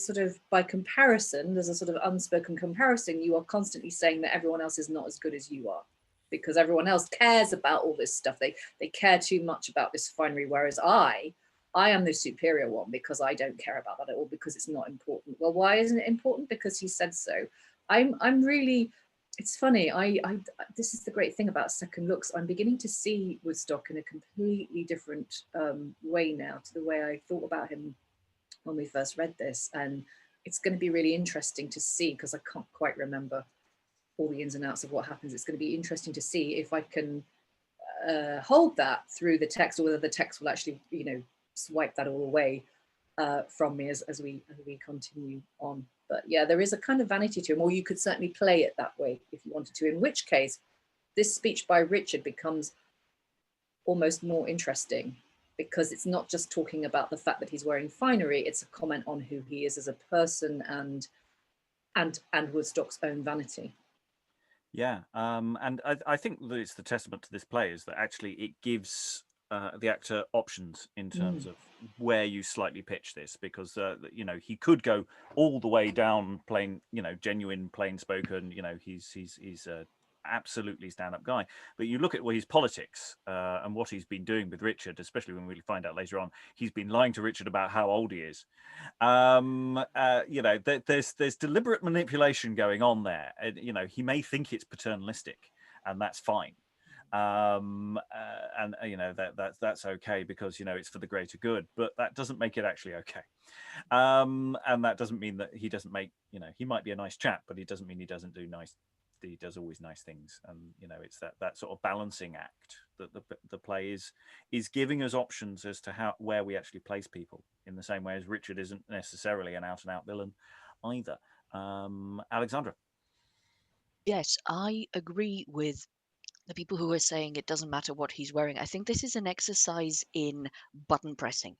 comparison, there's a sort of unspoken comparison, you are constantly saying that everyone else is not as good as you are, because everyone else cares about all this stuff. They care too much about this finery, whereas I am the superior one because I don't care about that at all, because it's not important. Well, why isn't it important? Because he said so. I'm really... It's funny, this is the great thing about second looks. I'm beginning to see Woodstock in a completely different way now to the way I thought about him when we first read this. And it's going to be really interesting to see, because I can't quite remember all the ins and outs of what happens. It's going to be interesting to see if I can hold that through the text, or whether the text will actually, swipe that all away from me as we continue on. But yeah, there is a kind of vanity to him, or you could certainly play it that way if you wanted to, in which case this speech by Richard becomes almost more interesting, because it's not just talking about the fact that he's wearing finery, it's a comment on who he is as a person and Woodstock's own vanity. Yeah, and I think that it's the testament to this play is that actually it gives the actor options in terms of where you slightly pitch this, because he could go all the way down plain, genuine, plain spoken, he's absolutely stand-up guy, but you look at his politics and what he's been doing with Richard, especially when we find out later on he's been lying to Richard about how old he is. There's deliberate manipulation going on there, and he may think it's paternalistic, and that's fine. That's okay, because it's for the greater good, but that doesn't make it actually okay. And that doesn't mean that he doesn't make, he might be a nice chap, but it doesn't mean he doesn't do nice. He does always nice things, and it's that sort of balancing act that the play is giving us options as to where we actually place people, in the same way as Richard isn't necessarily an out and out villain either. Alexandra. Yes, I agree with the people who are saying it doesn't matter what he's wearing. I think this is an exercise in button pressing.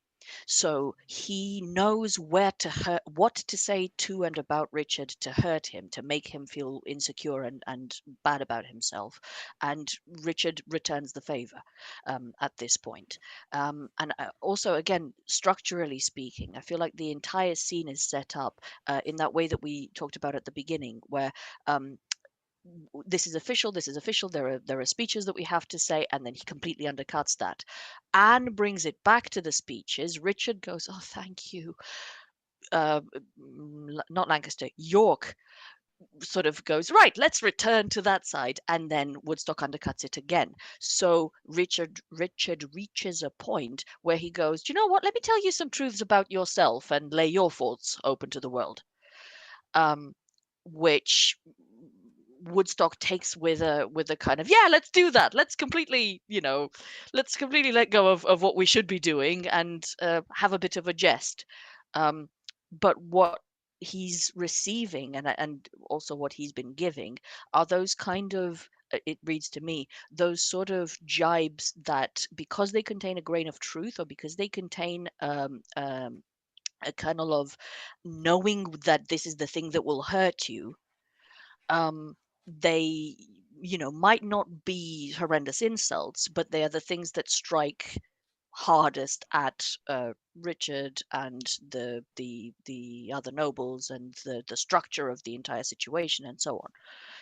So he knows what to say to and about Richard to hurt him, to make him feel insecure and bad about himself. And Richard returns the favor at this point. And also, again, structurally speaking, I feel like the entire scene is set up in that way that we talked about at the beginning, where this is official, there are speeches that we have to say, and then he completely undercuts that. Anne brings it back to the speeches. Richard goes, oh, thank you. Not Lancaster, York sort of goes, right, let's return to that side, and then Woodstock undercuts it again. So Richard reaches a point where he goes, do you know what, let me tell you some truths about yourself and lay your faults open to the world, which Woodstock takes with a kind of, yeah, let's do that, let's completely let go of what we should be doing and have a bit of a jest. But what he's receiving and also what he's been giving are those kind of, it reads to me, those sort of jibes that, because they contain a grain of truth, or because they contain a kernel of knowing that this is the thing that will hurt you, they might not be horrendous insults, but they are the things that strike hardest at Richard and the other nobles and the structure of the entire situation and so on.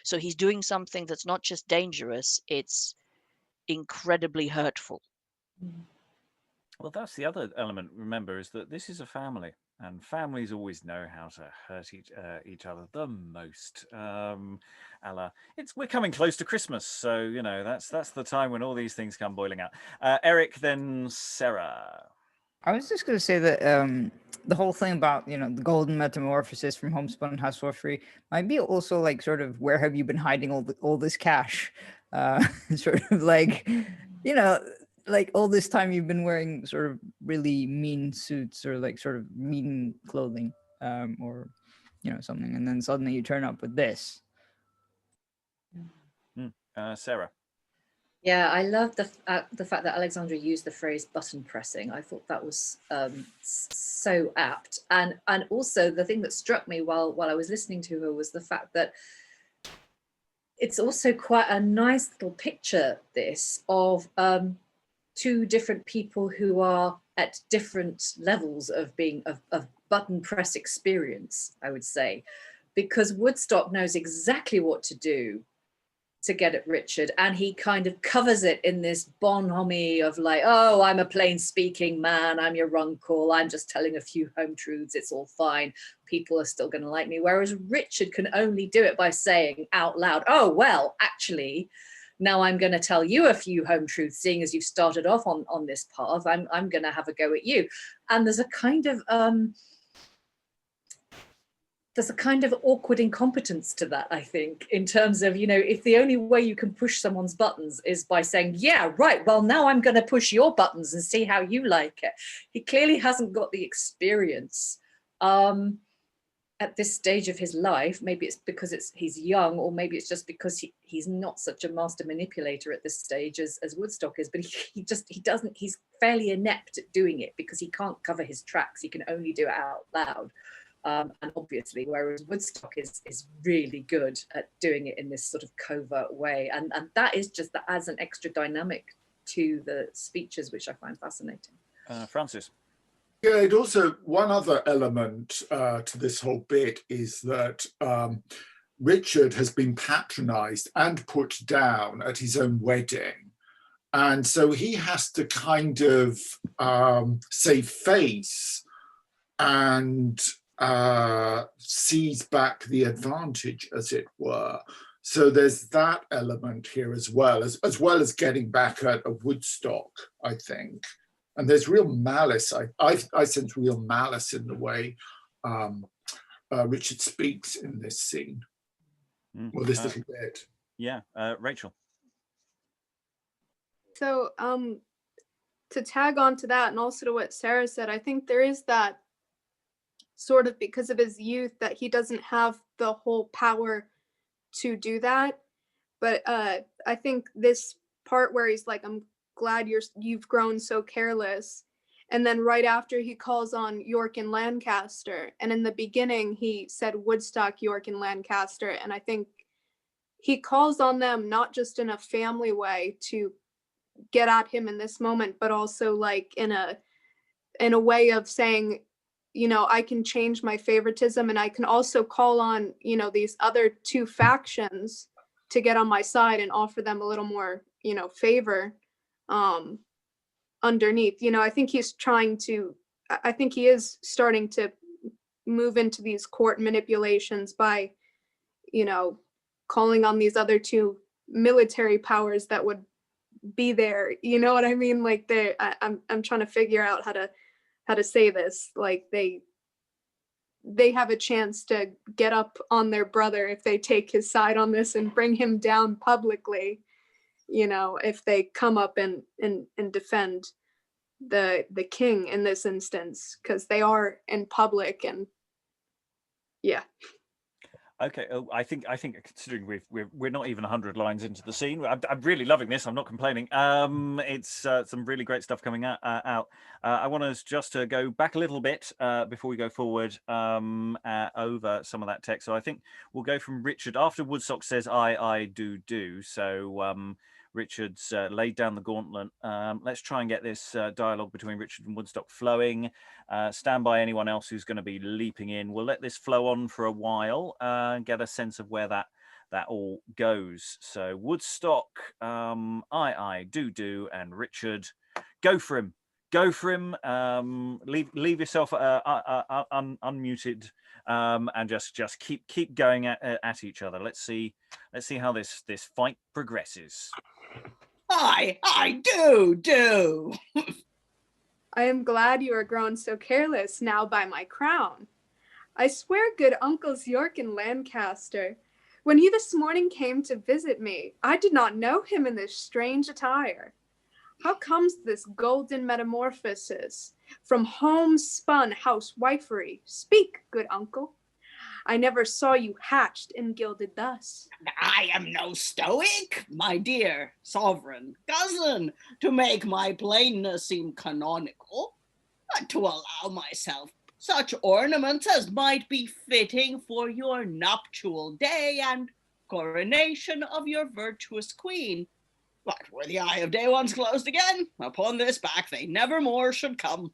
So he's doing something that's not just dangerous, it's incredibly hurtful. Well, that's the other element, remember, is that this is a family, and families always know how to hurt each other the most. We're coming close to Christmas, so that's the time when all these things come boiling out. Eric, then Sarah. I was just going to say that the whole thing about the golden metamorphosis from homespun housewifery might be also like sort of, where have you been hiding all this cash? Sort of like like all this time you've been wearing sort of really mean suits, or like sort of mean clothing, or something, and then suddenly you turn up with this. Sarah. Yeah, I love the fact that Alexandra used the phrase button pressing. I thought that was so apt, and also the thing that struck me while I was listening to her was the fact that it's also quite a nice little picture, this, of two different people who are at different levels of being of button press experience, I would say, because Woodstock knows exactly what to do to get at Richard, and he kind of covers it in this bonhomie of like, oh, I'm a plain speaking man, I'm your uncle, I'm just telling a few home truths, it's all fine, people are still going to like me. Whereas Richard can only do it by saying out loud, oh, well, actually, now I'm going to tell you a few home truths, seeing as you've started off on this path, I'm going to have a go at you. And there's a kind of there's a kind of awkward incompetence to that, I think, in terms of, if the only way you can push someone's buttons is by saying, yeah, right, well, now I'm going to push your buttons and see how you like it. He clearly hasn't got the experience at this stage of his life. Maybe it's because he's young, or maybe it's just because he's not such a master manipulator at this stage as Woodstock is, but he's fairly inept at doing it because he can't cover his tracks. He can only do it out loud. And obviously, whereas Woodstock is really good at doing it in this sort of covert way. And that adds an extra dynamic to the speeches, which I find fascinating. Francis. Yeah, it also, one other element to this whole bit is that Richard has been patronized and put down at his own wedding. And so he has to kind of save face and seize back the advantage, as it were. So there's that element here as well as getting back at a Woodstock, I think. And there's real malice. I sense real malice in the way Richard speaks in this scene, or this little bit. Yeah, Rachael. So to tag on to that, and also to what Sarah said, I think there is that sort of, because of his youth, that he doesn't have the whole power to do that. But I think this part where he's like, I'm glad you've grown so careless, and then right after he calls on York and Lancaster, and in the beginning he said Woodstock, York and Lancaster, and I think he calls on them not just in a family way to get at him in this moment, but also like in a way of saying, I can change my favoritism, and I can also call on, these other two factions to get on my side and offer them a little more, favor underneath. I think he is starting to move into these court manipulations by, calling on these other two military powers that would be there. You know what I mean? Like I'm trying to figure out how to say this. Like they have a chance to get up on their brother if they take his side on this and bring him down publicly, if they come up and defend the king in this instance, because they are in public. And yeah. Okay. Oh, I think considering we're not even 100 lines into the scene, I'm really loving this. I'm not complaining. It's some really great stuff coming out. I want us just to go back a little bit before we go forward over some of that text. So I think we'll go from Richard after Woodstock says I do. So Richard's laid down the gauntlet. Let's try and get this dialogue between Richard and Woodstock flowing. Stand by anyone else who's going to be leaping in. We'll let this flow on for a while and get a sense of where that all goes. So Woodstock, I do, and Richard, go for him. Leave yourself unmuted, and just keep going at each other. Let's see how this fight progresses. I do. I am glad you are grown so careless now by my crown. I swear, good uncles York and Lancaster, when he this morning came to visit me, I did not know him in this strange attire. How comes this golden metamorphosis from homespun housewifery? Speak, good uncle. I never saw you hatched and gilded thus. I am no stoic, my dear sovereign cousin, to make my plainness seem canonical, but to allow myself such ornaments as might be fitting for your nuptial day and coronation of your virtuous queen. But were the eye of day once closed again, upon this back they never more should come.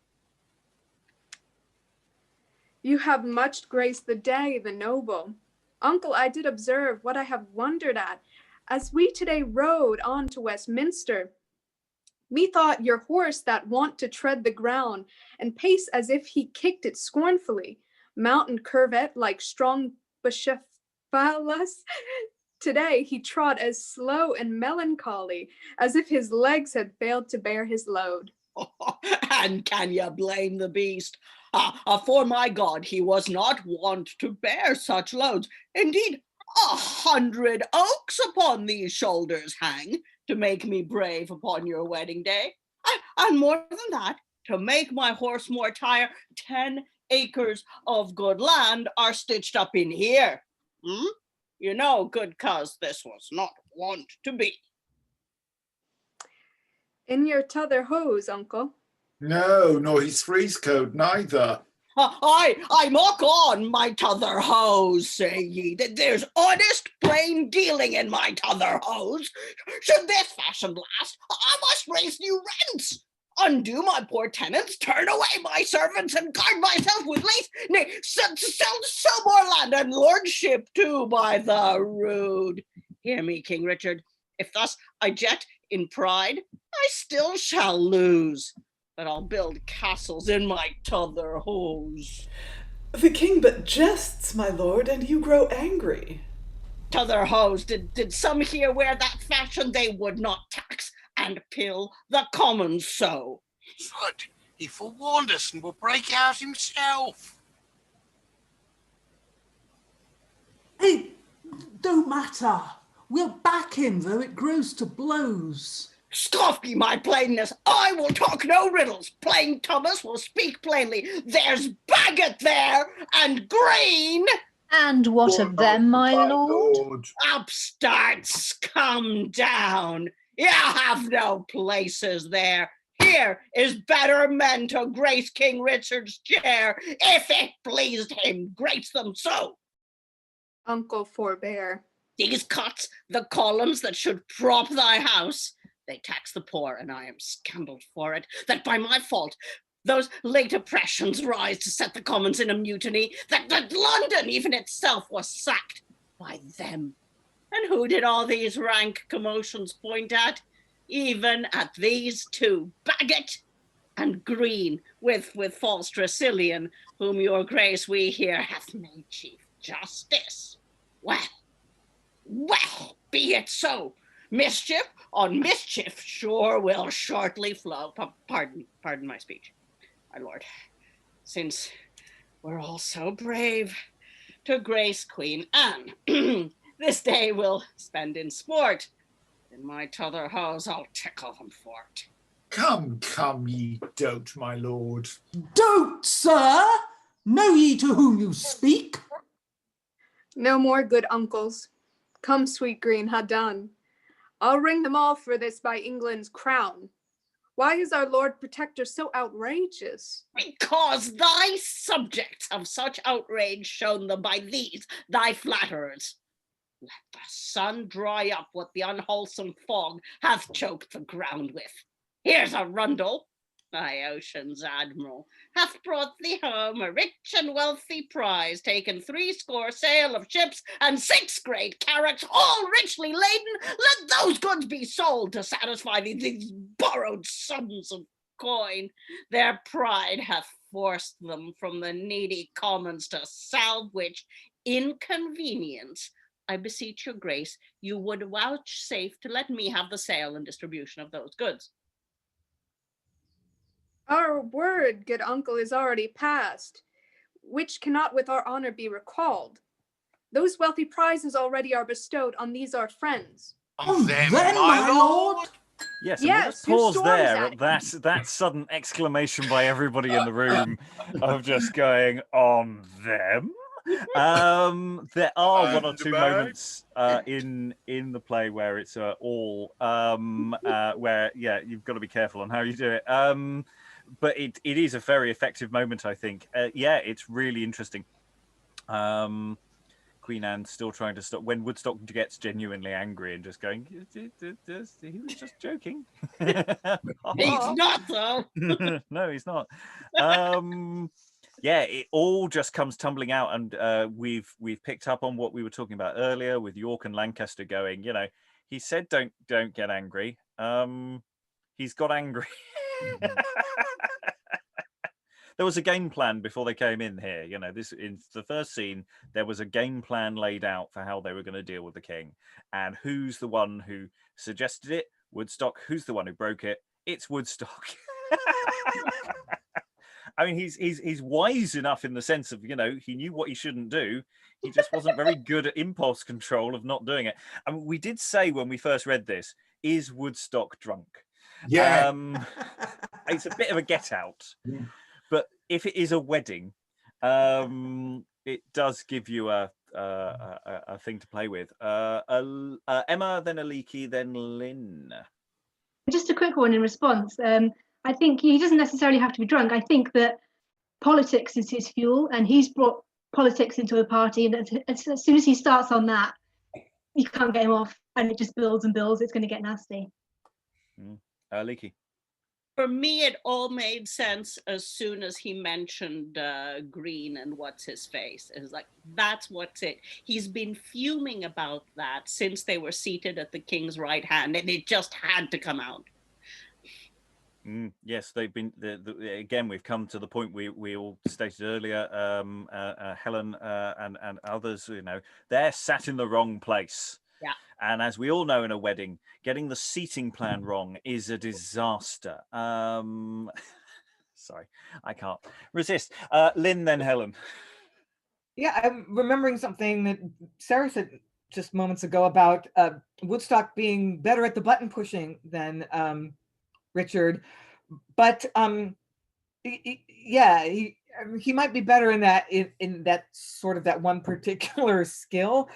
You have much graced the day, the noble. Uncle, I did observe what I have wondered at, as we today rode on to Westminster. Methought your horse that wont to tread the ground, and pace as if he kicked it scornfully, mount and curvet like strong Bucephalus. Today he trod as slow and melancholy, as if his legs had failed to bear his load. And can you blame the beast? For my God, he was not wont to bear such loads. Indeed, 100 oaks upon these shoulders hang to make me brave upon your wedding day. And more than that, to make my horse more tire, 10 acres of good land are stitched up in here. You know, good cuz, this was not wont to be. In your t'other hose, uncle. No, nor his frieze coat neither. I mock on my t'other hose, say ye, that there's honest plain dealing in my t'other hose. Should this fashion last, I must raise new rents, undo my poor tenants, turn away my servants, and guard myself with lace, nay, sell more land and lordship too by the rood. Hear me, King Richard, if thus I jet in pride, I still shall lose. But I'll build castles in my t'other hose. The king but jests, my lord, and you grow angry. T'other hose, did some here wear that fashion they would not tax and pill the commons so? But he forewarned us and will break out himself. It don't matter. We'll back him, though it grows to blows. Scoff ye my plainness, I will talk no riddles. Plain Thomas will speak plainly. There's Bagot there, and Greene. And what of them, my lord? Upstarts, come down. You have no places there. Here is better men to grace King Richard's chair, if it pleased him, grace them so. Uncle, forbear. These cuts, the columns that should prop thy house, they tax the poor, and I am scandaled for it, that by my fault those late oppressions rise to set the commons in a mutiny, that London even itself was sacked by them. And who did all these rank commotions point at? Even at these two, Bagot and Greene, with false Tressilian, whom your grace we here hath made chief justice. Well, be it so. Mischief on mischief sure will shortly flow. Pardon my speech, my lord. Since we're all so brave to grace Queen Anne, this day we'll spend in sport. In my t'other hose I'll tickle them for it. Come, ye dote, my lord. Dote, sir? Know ye to whom you speak? No more, good uncles. Come, sweet Greene, ha done. I'll ring them all for this by England's crown. Why is our Lord Protector so outrageous? Because thy subjects have such outrage shown them by these, thy flatterers. Let the sun dry up what the unwholesome fog hath choked the ground with. Here's Arundel, thy ocean's admiral, hath brought thee home a rich and wealthy prize, taken 70 sail of ships and 6 great carracks, all richly laden. Let those goods be sold to satisfy these borrowed sums of coin. Their pride hath forced them from the needy commons to salve which inconvenience, I beseech your grace, you would vouchsafe to let me have the sale and distribution of those goods. Our word, good uncle, is already past, which cannot with our honor be recalled. Those wealthy prizes already are bestowed on these our friends. On them, my lord? Yes, yes, and we'll just pause there at that sudden exclamation by everybody in the room of just going, on them? There are one or two moments in the play where it's all where you've got to be careful on how you do it. But it is a very effective moment, I think. It's really interesting. Queen Anne still trying to stop when Woodstock gets genuinely angry and just going, he was just joking. He's not though. No, he's not. It all just comes tumbling out, and we've picked up on what we were talking about earlier with York and Lancaster going, he said don't get angry. He's got angry. There was a game plan before they came in here. This in the first scene, there was a game plan laid out for how they were going to deal with the king. And who's the one who suggested it? Woodstock. Who's the one who broke it? It's Woodstock. I mean, he's wise enough in the sense of, he knew what he shouldn't do. He just wasn't very good at impulse control of not doing it. I mean, we did say when we first read this, is Woodstock drunk? Yeah. It's a bit of a get out, Yeah. but if it is a wedding, it does give you a thing to play with. Emma, then Aliki, then Lynn. Just a quick one in response. I think he doesn't necessarily have to be drunk. I think that politics is his fuel, and he's brought politics into a party, and as soon as he starts on that, you can't get him off, and it just builds and builds. It's going to get nasty. Aliki. For me, it all made sense as soon as he mentioned Greene and what's his face. It's like, that's what's it. He's been fuming about that since they were seated at the king's right hand, and it just had to come out. Yes, they've been. Again, we've come to the point we all stated earlier. Helen and others, they're sat in the wrong place. Yeah. And as we all know, in a wedding, getting the seating plan wrong is a disaster. Sorry, I can't resist. Lynn, then Helen. Yeah, I'm remembering something that Sarah said just moments ago about Woodstock being better at the button pushing than Richard, but he might be better in that sort of that one particular skill,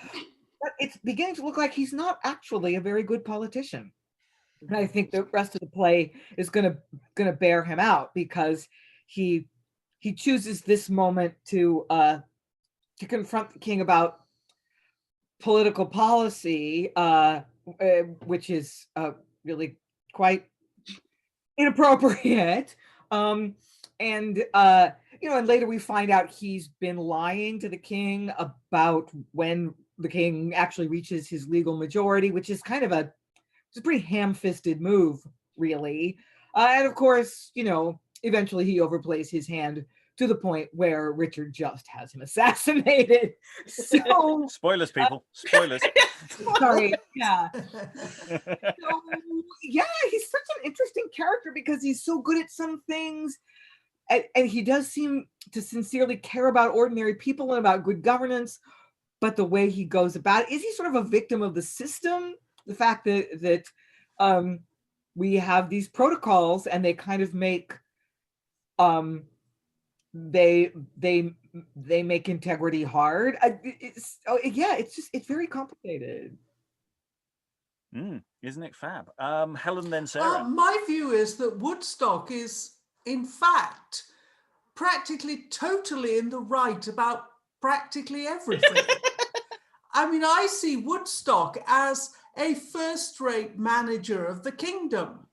but it's beginning to look like he's not actually a very good politician. And I think the rest of the play is gonna bear him out, because he chooses this moment to confront the king about political policy, which is really quite inappropriate. And later we find out he's been lying to the king about when the king actually reaches his legal majority, which is kind of it's a pretty ham-fisted move, really. And of course, eventually he overplays his hand to the point where Richard just has him assassinated. So spoilers, people. Spoilers. Sorry. Yeah. So, yeah, he's such an interesting character because he's so good at some things, and he does seem to sincerely care about ordinary people and about good governance. But the way he goes about it, is he sort of a victim of the system? The fact that we have these protocols and they kind of make they make integrity hard. It's very complicated. Isn't it fab? Helen, then Sarah. My view is that Woodstock is, in fact, practically totally in the right about practically everything. I mean, I see Woodstock as a first-rate manager of the kingdom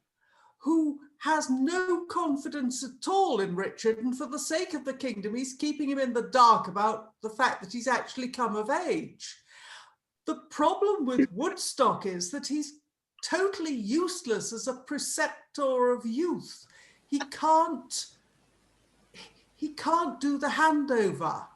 who has no confidence at all in Richard, and for the sake of the kingdom, he's keeping him in the dark about the fact that he's actually come of age. The problem with Woodstock is that he's totally useless as a preceptor of youth. He can't do the handover.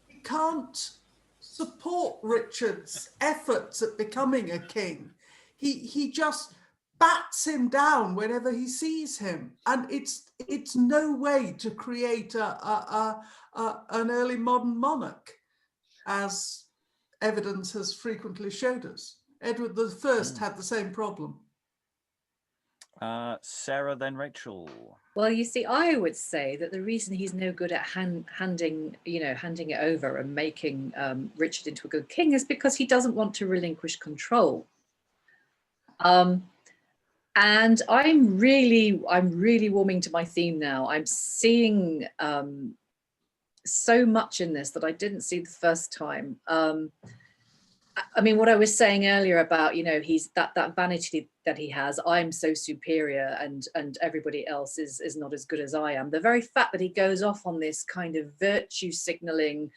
He can't support Richard's efforts at becoming a king. He just bats him down whenever he sees him, and it's no way to create an early modern monarch, as evidence has frequently showed us. Edward I had the same problem. Sarah, then Rachael. Well, you see, I would say that the reason he's no good at handing it over and making Richard into a good king is because he doesn't want to relinquish control. And I'm really warming to my theme now. I'm seeing so much in this that I didn't see the first time. I mean, what I was saying earlier about, he's that vanity that he has, I'm so superior and everybody else is not as good as I am. The very fact that he goes off on this kind of virtue signaling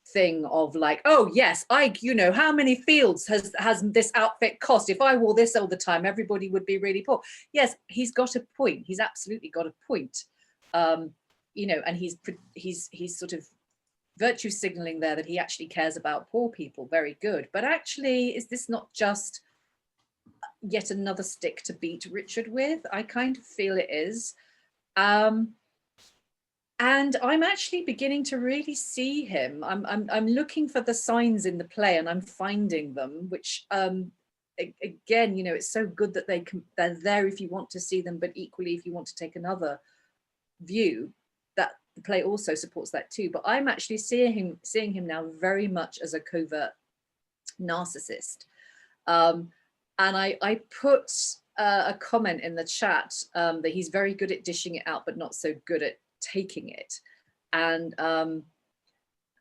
thing of like, oh yes, how many fields has this outfit cost? If I wore this all the time, everybody would be really poor. Yes, he's got a point. He's absolutely got a point. And he's sort of virtue signaling there that he actually cares about poor people. Very good. But actually, is this not just yet another stick to beat Richard with? I kind of feel it is. And And I'm actually beginning to really see him. I'm looking for the signs in the play, and I'm finding them, which again, you know, it's so good that they're there if you want to see them, but equally if you want to take another view, that the play also supports that too. But I'm actually seeing him now very much as a covert narcissist. And I put a comment in the chat that he's very good at dishing it out, but not so good at taking it. And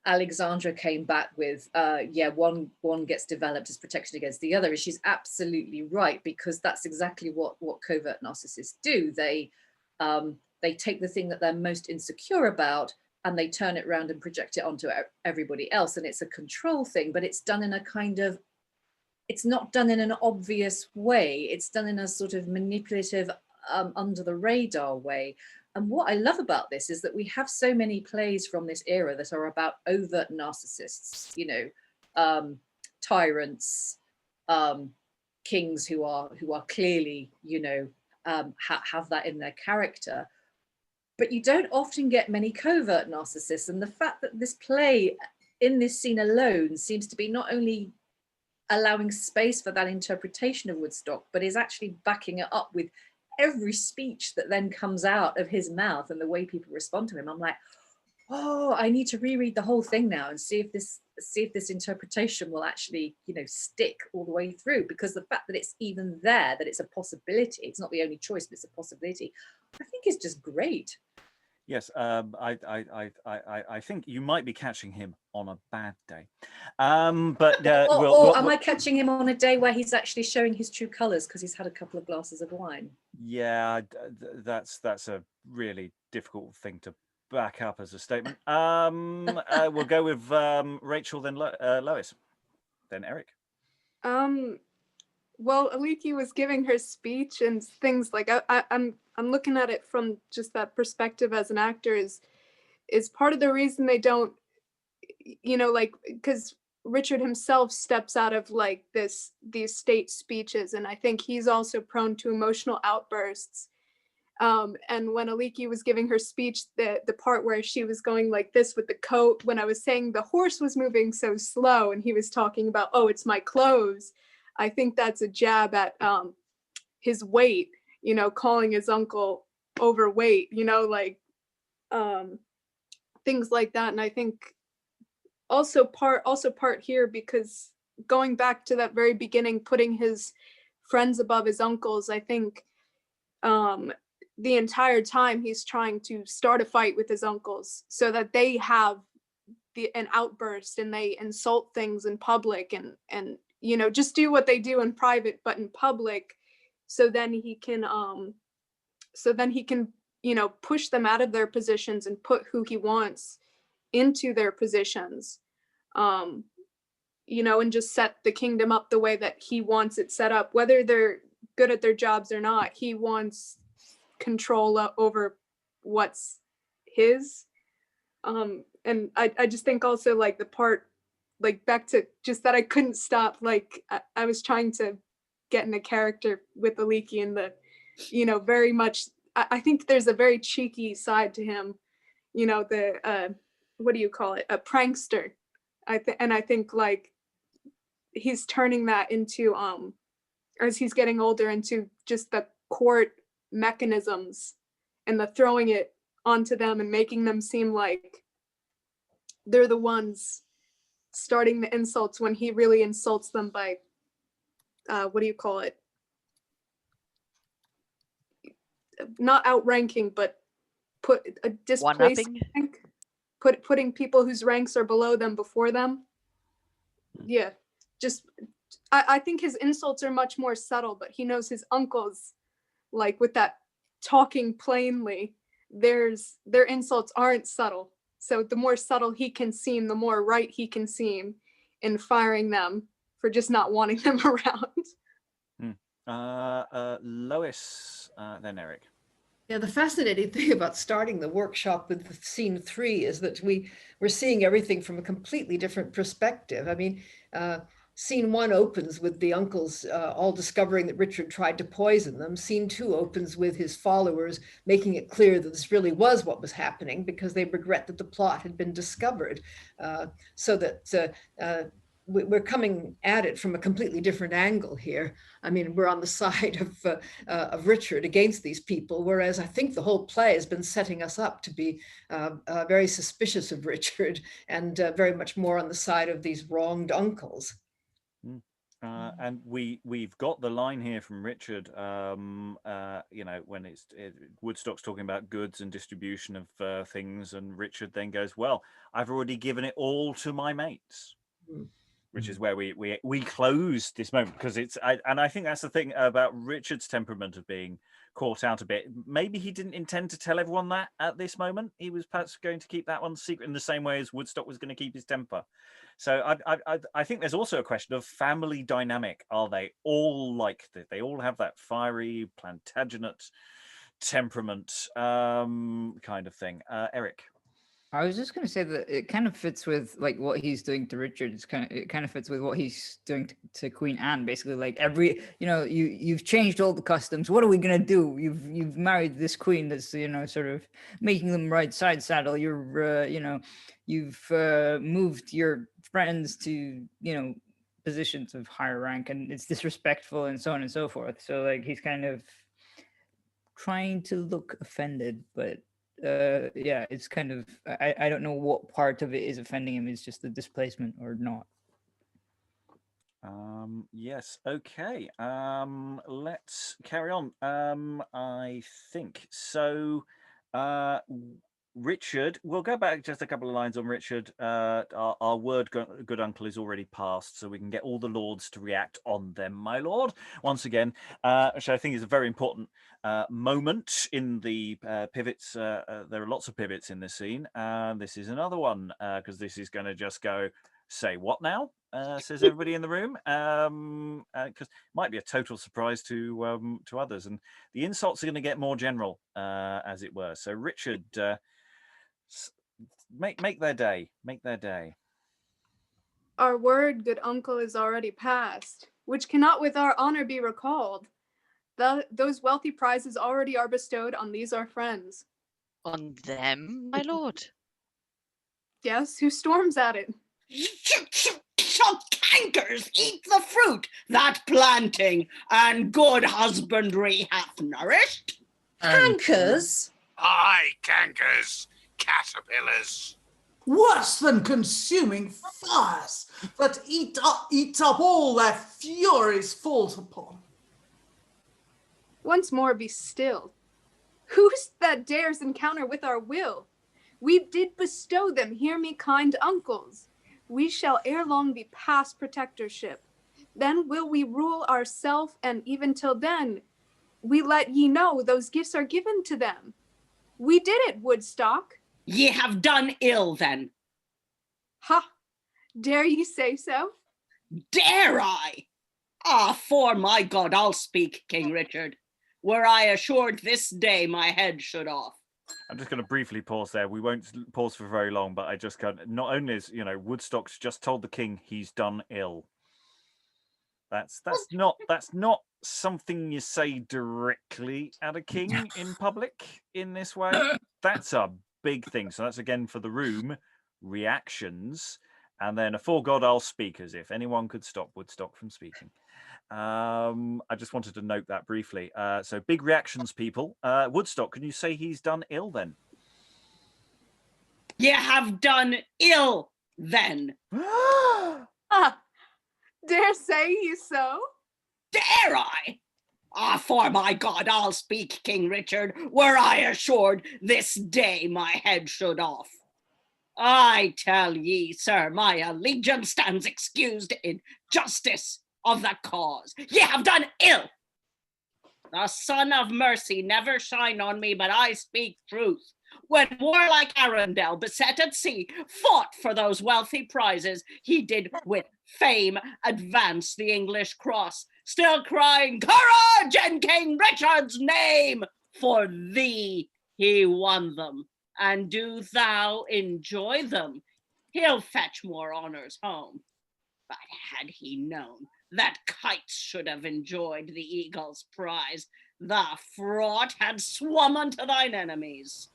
Alexandra came back with, one gets developed as protection against the other. And she's absolutely right, because that's exactly what covert narcissists do. They take the thing that they're most insecure about and they turn it around and project it onto everybody else. And it's a control thing, but it's done in a kind of, it's not done in an obvious way. It's done in a sort of manipulative, under the radar way. And what I love about this is that we have so many plays from this era that are about overt narcissists, you know, tyrants, kings who are clearly, you know, have that in their character. But you don't often get many covert narcissists. And the fact that this play in this scene alone seems to be not only allowing space for that interpretation of Woodstock, but is actually backing it up with every speech that then comes out of his mouth and the way people respond to him. I'm like, oh, I need to reread the whole thing now and see if this interpretation will actually, you know, stick all the way through, because the fact that it's even there, that it's a possibility, it's not the only choice, but it's a possibility, I think is just great. Yes, I think you might be catching him on a bad day, but or am I catching him on a day where he's actually showing his true colours because he's had a couple of glasses of wine? Yeah, that's a really difficult thing to back up as a statement. We'll go with Rachael, then Lois, then Eric. Well, Aliki was giving her speech and things like I'm looking at it from just that perspective as an actor is part of the reason they don't, you know, like, because Richard himself steps out of like these state speeches, and I think he's also prone to emotional outbursts. And when Aliki was giving her speech, the part where she was going like this with the coat, when I was saying the horse was moving so slow and he was talking about, oh, it's my clothes, I think that's a jab at his weight, you know, calling his uncle overweight, you know, like things like that. And I think also part here, because going back to that very beginning, putting his friends above his uncles, I think the entire time he's trying to start a fight with his uncles so that they have an outburst and they insult things in public and you know, just do what they do in private, but in public, so then he can, you know, push them out of their positions and put who he wants into their positions, you know, and just set the kingdom up the way that he wants it set up, whether they're good at their jobs or not. He wants control over what's his. And I just think also like the part, like back to just that I couldn't stop, like I was trying to get in the character with Aliki and the, you know, very much, I think there's a very cheeky side to him, you know, the, what do you call it? A prankster. I think like he's turning that into, as he's getting older, into just the court mechanisms and the throwing it onto them and making them seem like they're the ones starting the insults when he really insults them by what do you call it, not outranking, but displacing, putting people whose ranks are below them before them. Yeah, just I think his insults are much more subtle, but he knows his uncles, like with that talking plainly, their insults aren't subtle. So the more subtle he can seem, the more right he can seem in firing them for just not wanting them around. Lois, then Eric. Yeah, the fascinating thing about starting the workshop with scene 3 is that we're seeing everything from a completely different perspective. I mean, Scene 1 opens with the uncles all discovering that Richard tried to poison them. Scene 2 opens with his followers making it clear that this really was what was happening because they regret that the plot had been discovered. So that we're coming at it from a completely different angle here. I mean, we're on the side of Richard against these people, whereas I think the whole play has been setting us up to be very suspicious of Richard and very much more on the side of these wronged uncles. And we've got the line here from Richard, you know, when Woodstock's talking about goods and distribution of things, and Richard then goes, well, I've already given it all to my mates. Which is where we close this moment, because I think that's the thing about Richard's temperament of being caught out a bit. Maybe he didn't intend to tell everyone that at this moment. He was perhaps going to keep that one secret in the same way as Woodstock was going to keep his temper. So I think there's also a question of family dynamic. Are they all like that? They all have that fiery Plantagenet temperament kind of thing. Eric. I was just going to say that it kind of fits with like what he's doing to Richard. It kind of fits with what he's doing to Queen Anne. Basically, like you've changed all the customs. What are we going to do? You've married this queen that's sort of making them ride side saddle. You've moved your friends to positions of higher rank, and it's disrespectful and so on and so forth. So like he's kind of trying to look offended, but. It's kind of I don't know what part of it is offending him. It's just the displacement or not. Yes, okay. Let's carry on. I think so. Richard, we'll go back just a couple of lines on Richard. Our word good uncle is already passed, so we can get all the lords to react on them, my lord, once again, which I think is a very important moment in the pivots. There are lots of pivots in this scene, and this is another one, because this is going to just go, say what now? Says everybody in the room, because it might be a total surprise to others, and the insults are going to get more general, as it were. So Richard, make their day. Make their day. Our word, good uncle, is already past, which cannot with our honor be recalled. Those wealthy prizes already are bestowed on these our friends. On them, my lord? Yes, who storms at it? Cankers eat the fruit that planting and good husbandry hath nourished. Cankers? Aye, cankers, caterpillars. Worse than consuming fires that eat up all their furies falls upon. Once more be still. Who's that dares encounter with our will? We did bestow them, hear me, kind uncles. We shall ere long be past protectorship. Then will we rule ourself, and even till then, we let ye know those gifts are given to them. We did it, Woodstock. Ye have done ill, then. Ha! Dare ye say so? Dare I? Ah, for my God, I'll speak, King Richard. Were I assured this day my head should off. I'm just going to briefly pause there. We won't pause for very long, but I just can't. Not only is Woodstock's just told the king he's done ill. That's not something you say directly at a king in public in this way. That's a big thing. So that's again for the room reactions, and then afore God I'll speak, as if anyone could stop Woodstock from speaking. I just wanted to note that briefly. So big reactions, people. Woodstock, can you say he's done ill then? Ye have done ill then. Dare say ye so? Dare I? Ah, for my God, I'll speak, King Richard, were I assured this day my head should off. I tell ye, sir, my allegiance stands excused in justice of the cause. Ye have done ill. The sun of mercy never shine on me, but I speak truth. When warlike Arundel, beset at sea, fought for those wealthy prizes, he did with fame advance the English cross, still crying, courage in King Richard's name! For thee he won them, and do thou enjoy them. He'll fetch more honors home. But had he known that kites should have enjoyed the eagle's prize, the fraught had swum unto thine enemies.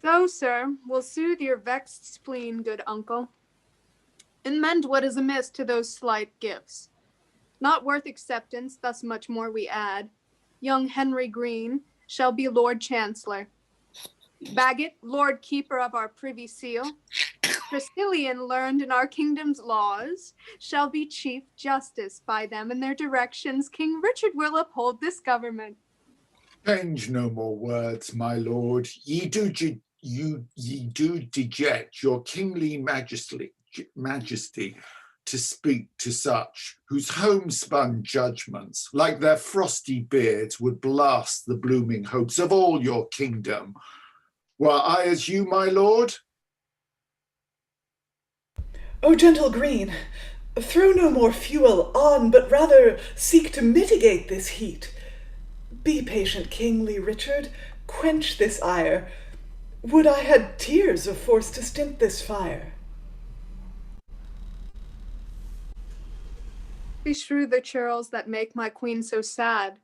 So, sir, will soothe your vexed spleen, good uncle, and mend what is amiss to those slight gifts. Not worth acceptance, thus much more we add. Young Henry Greene shall be Lord Chancellor. Bagot, Lord Keeper of our Privy Seal. Tressilian, learned in our kingdom's laws, shall be Chief Justice. By them and their directions, King Richard will uphold this government. Change no more words, my lord. Ye do deject your kingly majesty to speak to such whose homespun judgments, like their frosty beards, would blast the blooming hopes of all your kingdom. Were I as you, my lord? O gentle Greene, throw no more fuel on, but rather seek to mitigate this heat. Be patient, kingly Richard, quench this ire. Would I had tears of force to stint this fire. Beshrew the churls that make my queen so sad,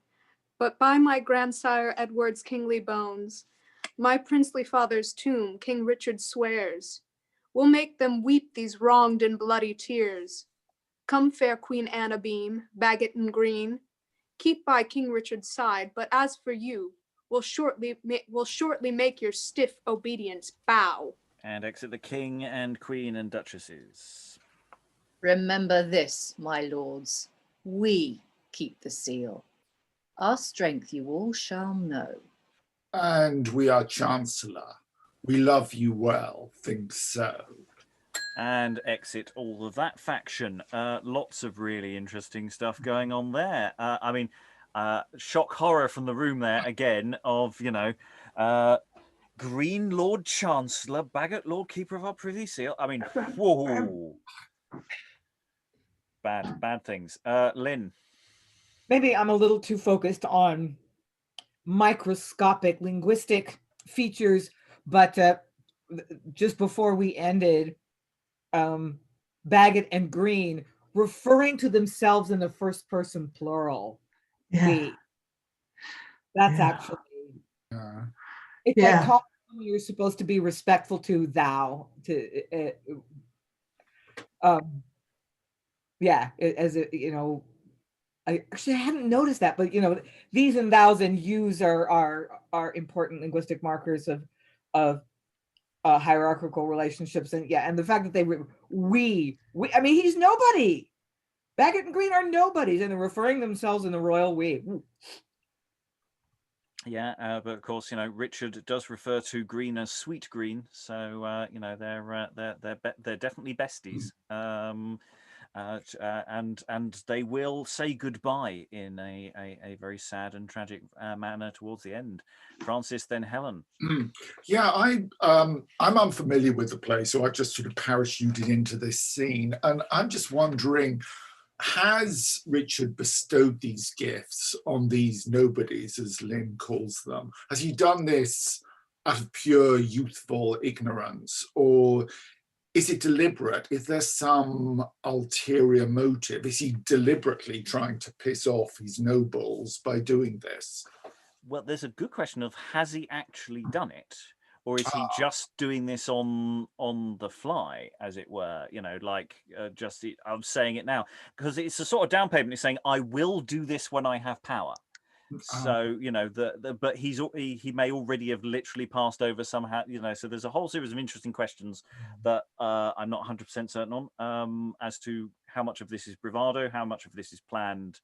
but by my grandsire Edward's kingly bones, my princely father's tomb, King Richard swears, will make them weep these wronged and bloody tears. Come, fair Queen Anne Abeam, Bagot and Greene, keep by King Richard's side, but as for you, will shortly make your stiff obedience bow. And exit the king and queen and duchesses. Remember this, my lords, we keep the seal. Our strength you all shall know. And we are Chancellor. We love you well, think so. And exit all of that faction. Lots of really interesting stuff going on there. Shock horror from the room there again of, Greene Lord Chancellor, Bagot Lord Keeper of our Privy Seal. I mean, whoa. Bad things. Lynn. Maybe I'm a little too focused on microscopic linguistic features, but just before we ended, Bagot and Greene referring to themselves in the first person plural. Yeah. That's actually it's like calling someone you're supposed to be respectful to thou. I hadn't noticed that, but these and thous and yous are important linguistic markers of hierarchical relationships, and the fact that we I mean, he's nobody. Bagot and Greene are nobodies, and they're referring themselves in the royal we. Yeah, but of course, Richard does refer to Greene as Sweet Greene, so they're definitely besties. And they will say goodbye in a very sad and tragic manner towards the end. Francis, then Helen. Yeah, I'm unfamiliar with the play, so I just sort of parachuted into this scene, and I'm just wondering, has Richard bestowed these gifts on these nobodies, as Lynn calls them? Has he done this out of pure youthful ignorance, or is it deliberate? Is there some ulterior motive? Is he deliberately trying to piss off his nobles by doing this? Well, there's a good question of, has he actually done it? Or is he just doing this on the fly, as it were? I'm saying it now. Because it's a sort of down payment. It's saying, I will do this when I have power. So, but he may already have literally passed over somehow, so there's a whole series of interesting questions that I'm not 100% certain on as to how much of this is bravado, how much of this is planned.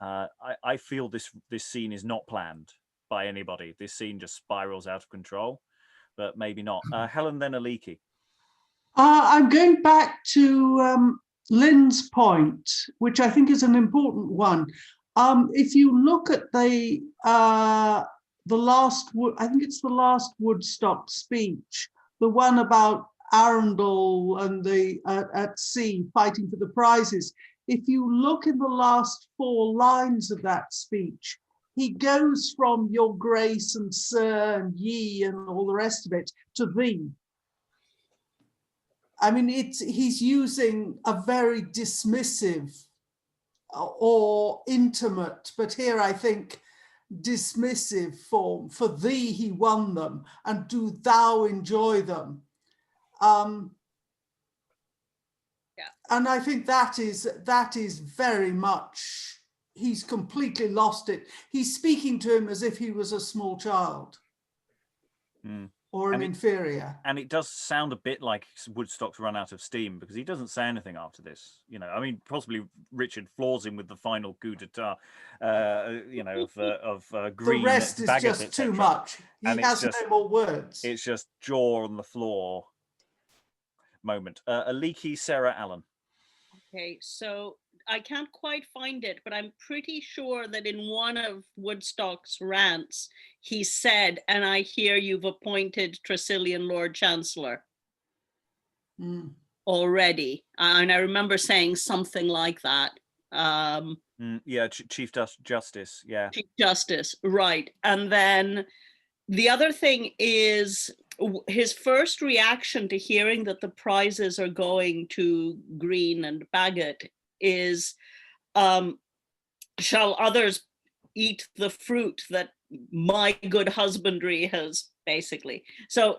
I feel this scene is not planned by anybody. This scene just spirals out of control, but maybe not. Helen, then Aliki. I'm going back to Lynn's point, which I think is an important one. If you look at the last, I think it's the last Woodstock speech, the one about Arundel and the at sea fighting for the prizes. If you look in the last 4 lines of that speech, he goes from your grace and sir and ye and all the rest of it to thee. I mean, he's using a very dismissive or intimate, but here I think dismissive form. For thee he won them, and do thou enjoy them. And I think that is very much, he's completely lost it. He's speaking to him as if he was a small child or an inferior. And it does sound a bit like Woodstock's run out of steam, because he doesn't say anything after this. You know, I mean, possibly Richard floors him with the final coup d'etat, of Greene. The rest is Bagot, just too much. He has no more words. It's just jaw on the floor moment. Aliki, Sarah, Allen. Okay, so I can't quite find it, but I'm pretty sure that in one of Woodstock's rants, he said, and I hear you've appointed Tresillian Lord Chancellor already. And I remember saying something like that. Chief Justice, yeah. Chief Justice, right. And then the other thing is his first reaction to hearing that the prizes are going to Greene and Bagot is, shall others eat the fruit that my good husbandry has, basically. So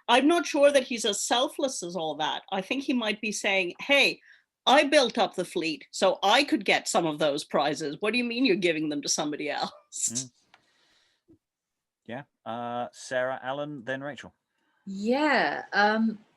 I'm not sure that he's as selfless as all that. I think he might be saying, hey, I built up the fleet so I could get some of those prizes. What do you mean you're giving them to somebody else? Yeah. Sarah, Allen, then Rachael. Yeah.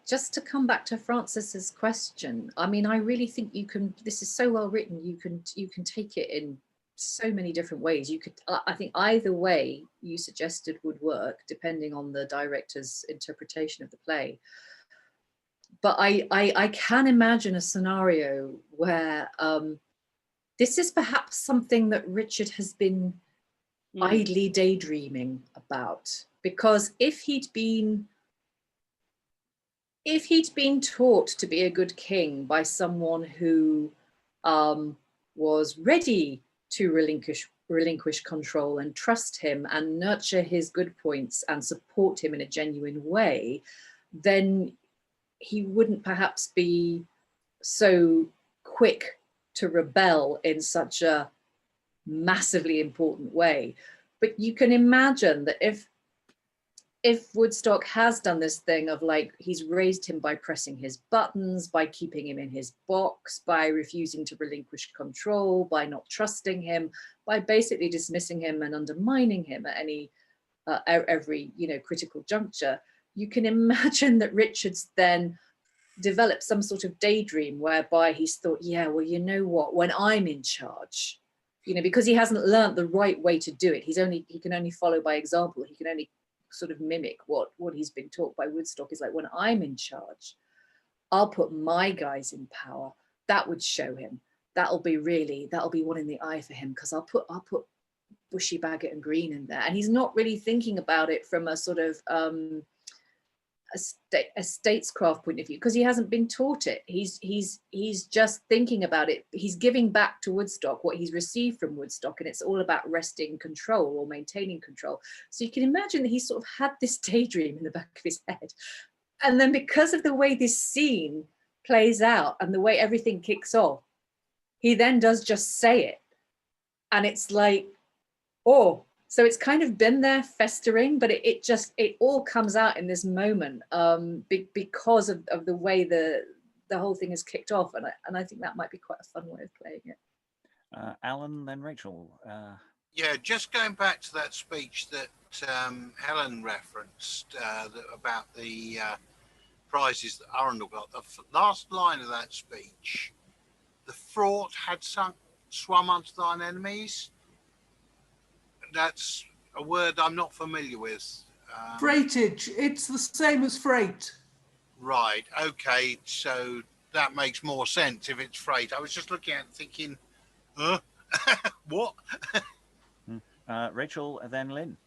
Just to come back to Francis's question, I mean, I really think you can, this is so well written, you can take it in so many different ways. You could, I think either way you suggested would work, depending on the director's interpretation of the play. But I can imagine a scenario where this is perhaps something that Richard has been idly daydreaming about, because if he'd been taught to be a good king by someone who was ready to relinquish control and trust him and nurture his good points and support him in a genuine way, then he wouldn't perhaps be so quick to rebel in such a massively important way. But you can imagine that if Woodstock has done this thing of, like, he's raised him by pressing his buttons, by keeping him in his box, by refusing to relinquish control, by not trusting him, by basically dismissing him and undermining him at every critical juncture, you can imagine that Richard's then developed some sort of daydream whereby he's thought, yeah, well, you know what, when I'm in charge, because he hasn't learned the right way to do it, he can only follow by example, he can only sort of mimic what he's been taught by Woodstock. Is like, when I'm in charge, I'll put my guys in power. That would show him. That'll be one in the eye for him, because I'll put Bushy, Bagot and Greene in there. And he's not really thinking about it from a sort of a statescraft point of view, because he hasn't been taught it. He's just thinking about it. He's giving back to Woodstock what he's received from Woodstock, and it's all about wresting control or maintaining control. So you can imagine that he sort of had this daydream in the back of his head, and then because of the way this scene plays out and the way everything kicks off, he then does just say it, and it's like, oh. So it's kind of been there festering, but it all comes out in this moment because of the way the whole thing is kicked off. And I think that might be quite a fun way of playing it. Alan, then Rachael. Yeah, just going back to that speech that Helen referenced about the prizes that Arundel got. The last line of that speech, the fraught had swum unto thine enemies. That's a word I'm not familiar with. Freightage. It's the same as freight. Right. Okay. So that makes more sense if it's freight. I was just looking at it thinking, what? Rachael, then Lynn.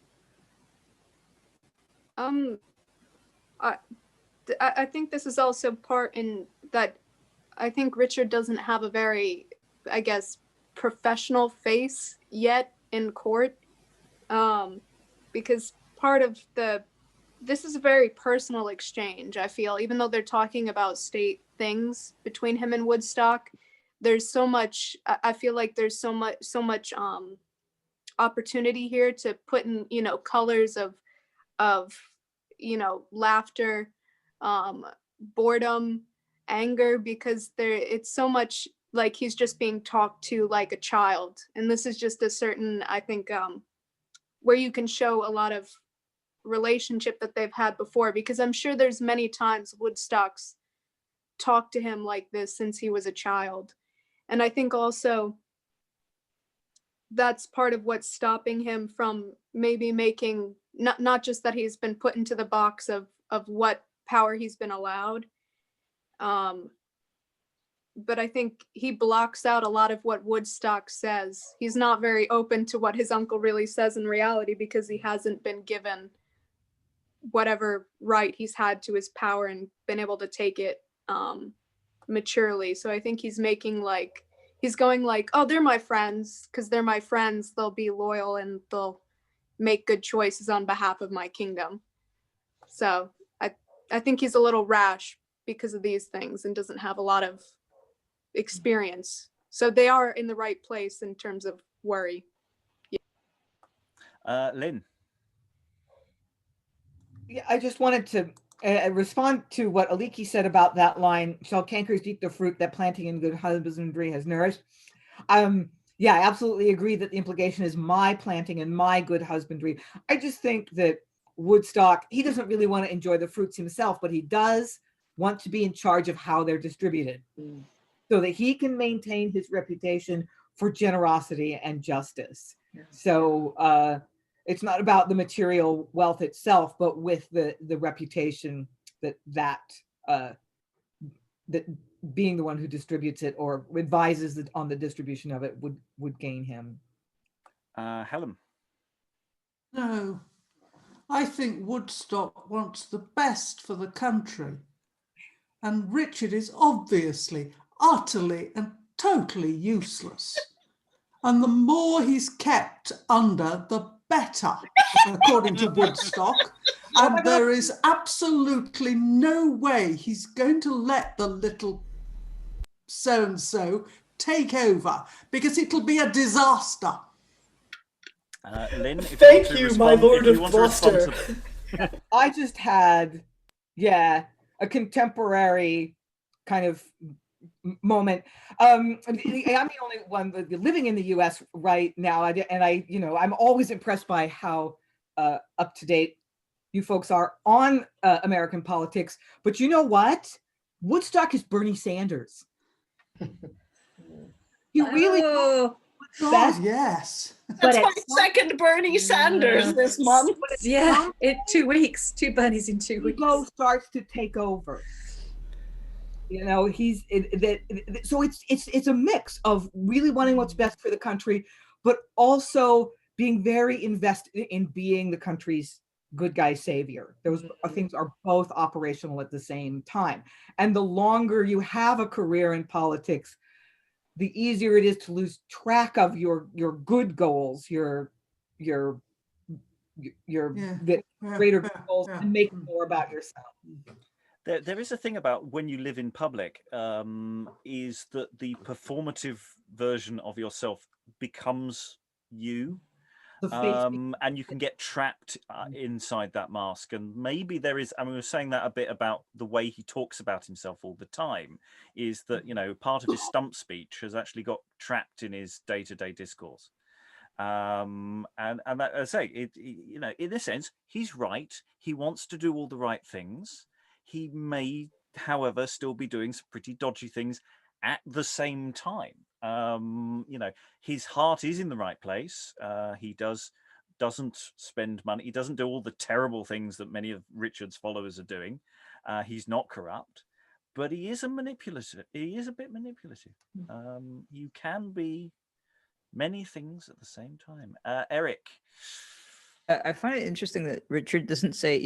I think this is also part in that I think Richard doesn't have a very, I guess, professional face yet in court. Because part of the this is a very personal exchange, I feel, even though they're talking about state things between him and Woodstock. There's so much, I feel like there's so much opportunity here to put in, colors of laughter, boredom, anger, because it's so much like he's just being talked to like a child. And this is just a certain, I think, where you can show a lot of relationship that they've had before, because I'm sure there's many times Woodstock's talked to him like this since he was a child. And I think also that's part of what's stopping him from maybe making, not just that he's been put into the box of what power he's been allowed, but I think he blocks out a lot of what Woodstock says. He's not very open to what his uncle really says in reality, because he hasn't been given whatever right he's had to his power and been able to take it maturely. So I think he's making he's going oh, they're my friends, because they're my friends, they'll be loyal and they'll make good choices on behalf of my kingdom. So I think he's a little rash because of these things and doesn't have a lot of experience. So they are in the right place in terms of worry. Yeah. Lynn. Yeah, I just wanted to respond to what Aliki said about that line, shall cankers eat the fruit that planting in good husbandry has nourished. Yeah, I absolutely agree that the implication is my planting and my good husbandry. I just think that Woodstock, he doesn't really want to enjoy the fruits himself, but he does want to be in charge of how they're distributed so that he can maintain his reputation for generosity and justice. Yeah. So it's not about the material wealth itself, but with the reputation that being the one who distributes it or advises on the distribution of it would gain him. Helen. No, I think Woodstock wants the best for the country. And Richard is obviously, utterly and totally useless. And the more he's kept under, the better, according to Woodstock. And there is absolutely no way he's going to let the little so-and-so take over, because it'll be a disaster. Lynn, thank you, my Lord of Gloucester. I just had, a contemporary kind of moment. I'm the only one living in the U.S. right now, and I'm always impressed by how up to date you folks are on American politics. But you know what? Woodstock is Bernie Sanders. You really God, yes. That's my second Bernie Sanders this month. Yeah, in 2 weeks, 2 Bernies in 2 weeks. Ego starts to take over. So it's a mix of really wanting what's best for the country, but also being very invested in being the country's good guy savior. Those things are both operational at the same time. And the longer you have a career in politics, the easier it is to lose track of your good goals, your greater goals, and make more about yourself. There is a thing about when you live in public, is that the performative version of yourself becomes you. And you can get trapped inside that mask. And maybe there is, we were saying that a bit about the way he talks about himself all the time, is that, part of his stump speech has actually got trapped in his day-to-day discourse. And that, as I say, in a sense, he's right. He wants to do all the right things. He may, however, still be doing some pretty dodgy things at the same time. His heart is in the right place. He doesn't spend money. He doesn't do all the terrible things that many of Richard's followers are doing. He's not corrupt, but he is a manipulative. He is a bit manipulative. You can be many things at the same time. Eric. I find it interesting that Richard doesn't say,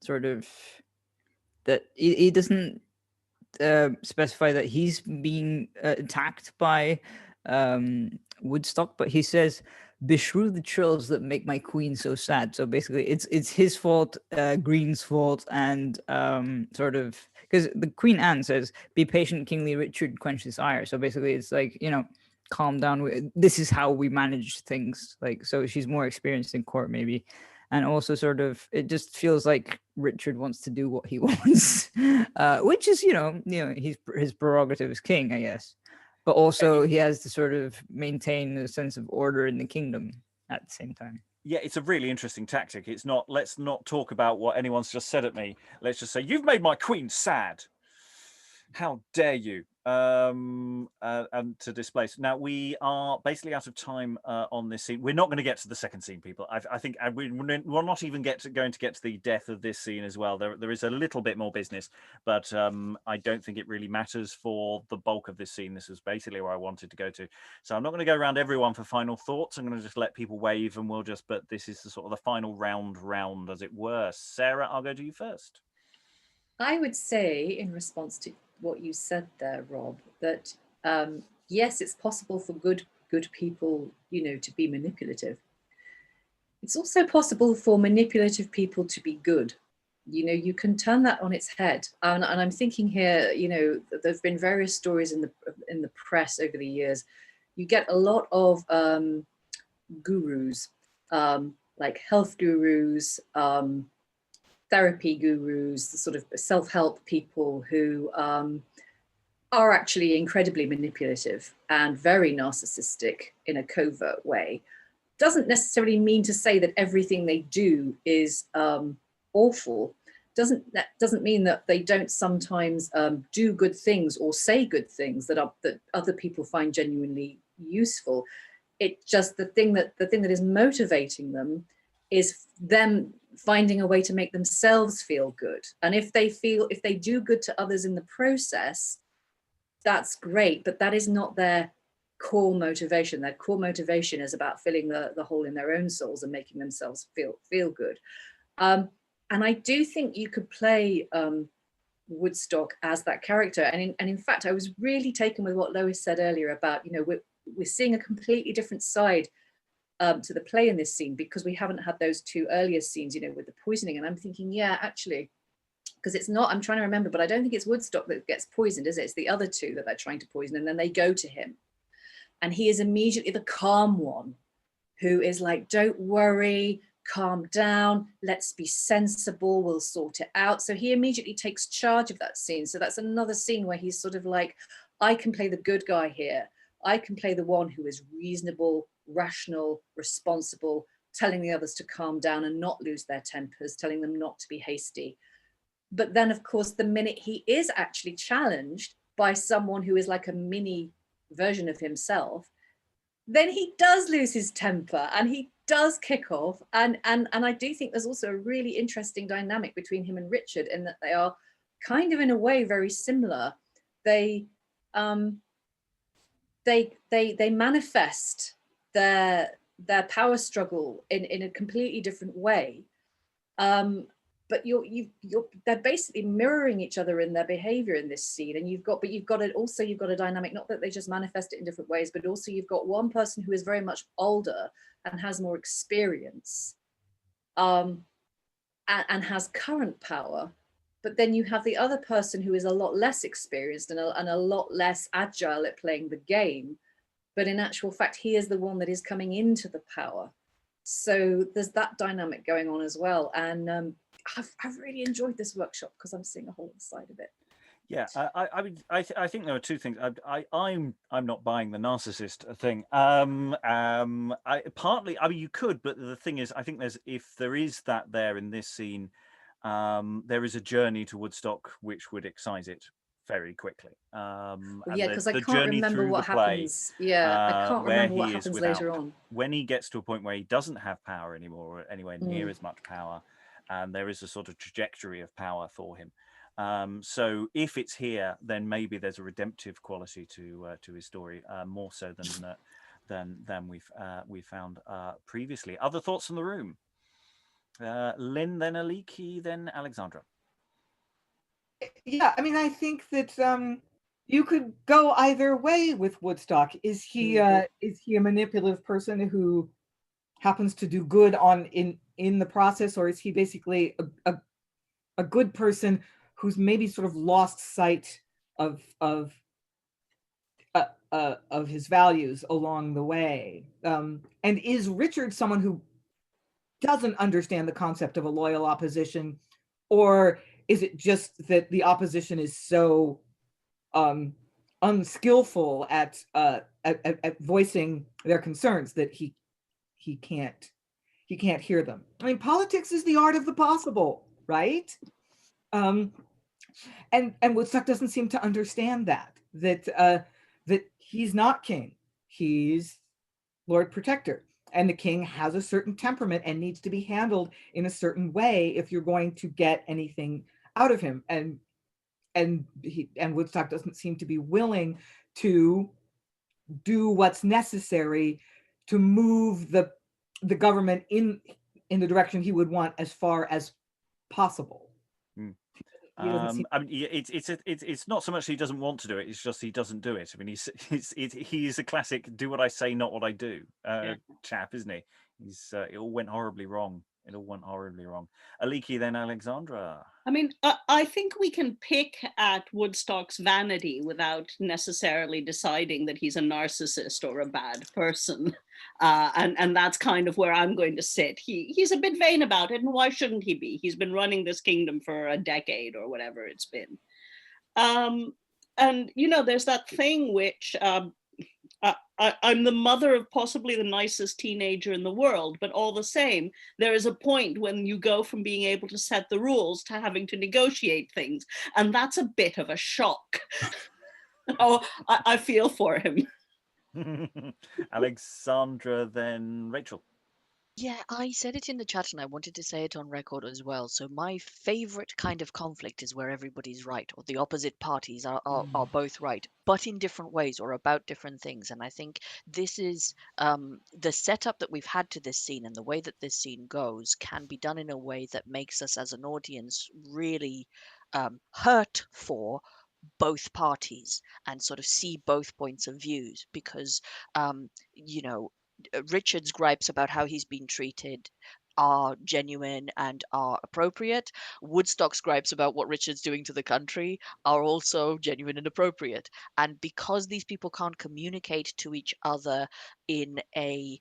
sort of that he doesn't specify that he's being attacked by Woodstock, but he says beshrew the trills that make my queen so sad. So basically, it's his fault, Greene's fault, and sort of because the Queen Anne says, "Be patient, Kingly Richard, quench this ire." So basically, it's like, calm down. This is how we manage things. Like, so she's more experienced in court, maybe. And also sort of, it just feels like Richard wants to do what he wants, which is, his prerogative as king, I guess. But also he has to sort of maintain a sense of order in the kingdom at the same time. Yeah, it's a really interesting tactic. It's not, let's not talk about what anyone's just said at me. Let's just say, you've made my queen sad. How dare you? And to displace. Now, we are basically out of time on this scene. We're not going to get to the second scene, people. I think we're not even going to get to the death of this scene as well. There is a little bit more business, but I don't think it really matters for the bulk of this scene. This is basically where I wanted to go to. So I'm not going to go around everyone for final thoughts. I'm going to just let people wave, and but this is the sort of the final round, as it were. Sarah, I'll go to you first. I would say, in response to what you said there, Rob, that yes, it's possible for good people, to be manipulative. It's also possible for manipulative people to be good. You can turn that on its head. And I'm thinking here, there've been various stories in the press over the years. You get a lot of gurus, like health gurus, therapy gurus, the sort of self-help people who are actually incredibly manipulative and very narcissistic in a covert way. Doesn't necessarily mean to say that everything they do is awful. That doesn't mean that they don't sometimes do good things or say good things that other people find genuinely useful. It just the thing that is motivating them is them finding a way to make themselves feel good. And if they do good to others in the process, that's great, but that is not their core motivation. Their core motivation is about filling the hole in their own souls and making themselves feel good. And I do think you could play Woodstock as that character. And in fact, I was really taken with what Lois said earlier about, we're seeing a completely different side to the play in this scene, because we haven't had those two earlier scenes, with the poisoning. And I'm thinking, yeah, actually, because it's not, I'm trying to remember, but I don't think it's Woodstock that gets poisoned, is it? It's the other two that they're trying to poison, and then they go to him. And he is immediately the calm one who is like, don't worry, calm down, let's be sensible, we'll sort it out. So he immediately takes charge of that scene. So that's another scene where he's sort of like, I can play the good guy here. I can play the one who is reasonable, rational, responsible, telling the others to calm down and not lose their tempers, telling them not to be hasty. But then, of course, the minute he is actually challenged by someone who is like a mini version of himself, then he does lose his temper and he does kick off. And I do think there's also a really interesting dynamic between him and Richard, in that they are kind of, in a way, very similar. They manifest their power struggle in a completely different way, but they're basically mirroring each other in their behavior in this scene. And you've got a dynamic, not that they just manifest it in different ways, but also you've got one person who is very much older and has more experience, and has current power. But then you have the other person who is a lot less experienced and a lot less agile at playing the game. But in actual fact, he is the one that is coming into the power. So there's that dynamic going on as well. And I've really enjoyed this workshop because I'm seeing a whole other side of it. Yeah, I think there are two things. I'm not buying the narcissist thing. You could, but the thing is, I think if there is that there in this scene, there is a journey to Woodstock which would excise it very quickly. Because I can't remember what happens. I can't remember what happens later on. When he gets to a point where he doesn't have power anymore, or anywhere near as much power, and there is a sort of trajectory of power for him. So if it's here, then maybe there's a redemptive quality to his story, more so than we've found previously. Other thoughts in the room? Lynn, then Aliki, then Alexandra. Yeah, I mean, I think that you could go either way with Woodstock. Is he a manipulative person who happens to do good in the process, or is he basically a good person who's maybe sort of lost sight of his values along the way? And is Richard someone who doesn't understand the concept of a loyal opposition, or is it just that the opposition is so unskillful at voicing their concerns that he can't hear them? I mean, politics is the art of the possible, right? And Woodstock doesn't seem to understand that he's not king, he's Lord Protector, and the king has a certain temperament and needs to be handled in a certain way if you're going to get anything out of him. And Woodstock doesn't seem to be willing to do what's necessary to move the government in the direction he would want as far as possible. I mean, it's not so much he doesn't want to do it; it's just he doesn't do it. I mean, he's a classic "do what I say, not what I do" chap, isn't he? It all went horribly wrong. It all went horribly wrong. Aliki, then Alexandra. I mean, I think we can pick at Woodstock's vanity without necessarily deciding that he's a narcissist or a bad person. And that's kind of where I'm going to sit. He's a bit vain about it, and why shouldn't he be? He's been running this kingdom for a decade or whatever it's been. And, you know, there's that thing which... I'm the mother of possibly the nicest teenager in the world, but all the same, there is a point when you go from being able to set the rules to having to negotiate things, and that's a bit of a shock. Oh, I feel for him. Alexandra, then Rachael. Yeah, I said it in the chat and I wanted to say it on record as well. So my favorite kind of conflict is where everybody's right, or the opposite parties are both right, but in different ways or about different things. And I think this is the setup that we've had to this scene, and the way that this scene goes can be done in a way that makes us as an audience really hurt for both parties and sort of see both points of views, because you know, Richard's gripes about how he's been treated are genuine and are appropriate. Woodstock's gripes about what Richard's doing to the country are also genuine and appropriate. And because these people can't communicate to each other in a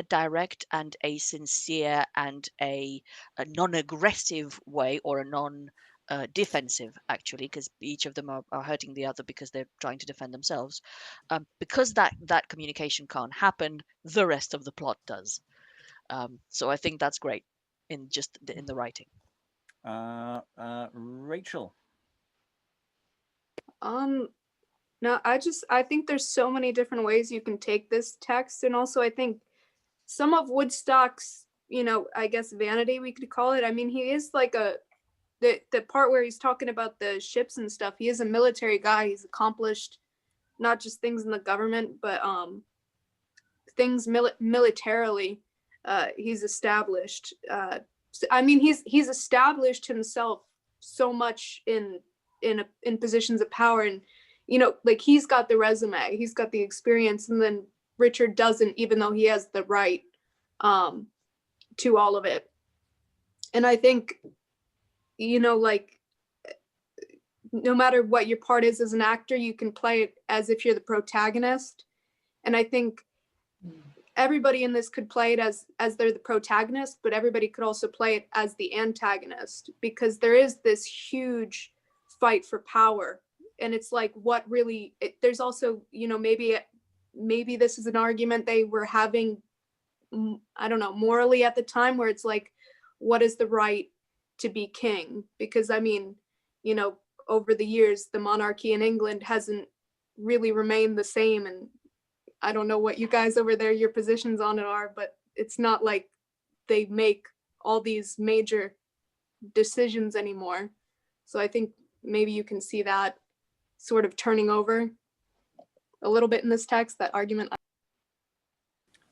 direct and a sincere and a non-aggressive way, or a defensive, actually, because each of them are hurting the other because they're trying to defend themselves. Because that communication can't happen, the rest of the plot does. So I think that's great in the writing. Rachael. No, I think there's so many different ways you can take this text, and also I think some of Woodstock's, you know, I guess vanity we could call it. I mean, he is like the part where he's talking about the ships and stuff. He is a military guy. He's accomplished not just things in the government, but things militarily. He's established. I mean, he's established himself so much in positions of power, and you know, like, he's got the resume, he's got the experience, and then Richard doesn't, even though he has the right to all of it. And I think, you know, like, no matter what your part is as an actor, you can play it as if you're the protagonist. And I think everybody in this could play it as they're the protagonist, but everybody could also play it as the antagonist, because there is this huge fight for power. And it's like, what really, there's also, you know, maybe this is an argument they were having, I don't know, morally at the time, where it's like, what is the right to be king? Because I mean, you know, over the years, the monarchy in England hasn't really remained the same. And I don't know what you guys over there, your positions on it are, but it's not like they make all these major decisions anymore. So I think maybe you can see that sort of turning over a little bit in this text, that argument.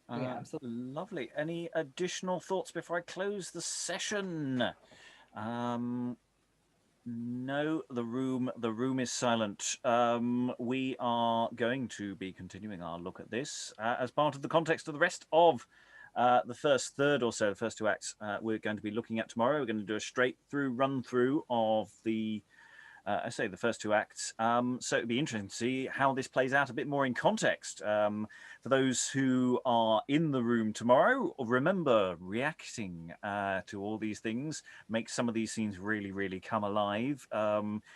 Yeah, lovely. Any additional thoughts before I close the session? No, the room is silent. We are going to be continuing our look at this as part of the context of the rest of the first third or so, the first two acts we're going to be looking at tomorrow. We're going to do a straight through run through of the the first two acts. So it'd be interesting to see how this plays out a bit more in context. For those who are in the room tomorrow, remember reacting to all these things makes some of these scenes really, really come alive.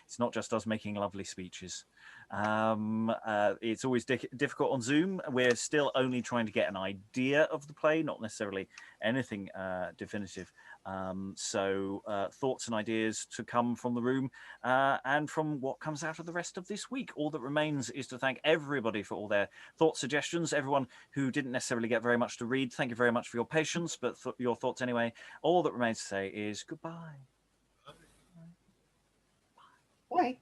It's not just us making lovely speeches. It's always difficult on Zoom. We're still only trying to get an idea of the play, not necessarily anything definitive. Thoughts and ideas to come from the room and from what comes out of the rest of this week. All that remains is to thank everybody for all their thoughts, suggestions, everyone who didn't necessarily get very much to read. Thank you very much for your patience, but your thoughts anyway. All that remains to say is goodbye. Bye.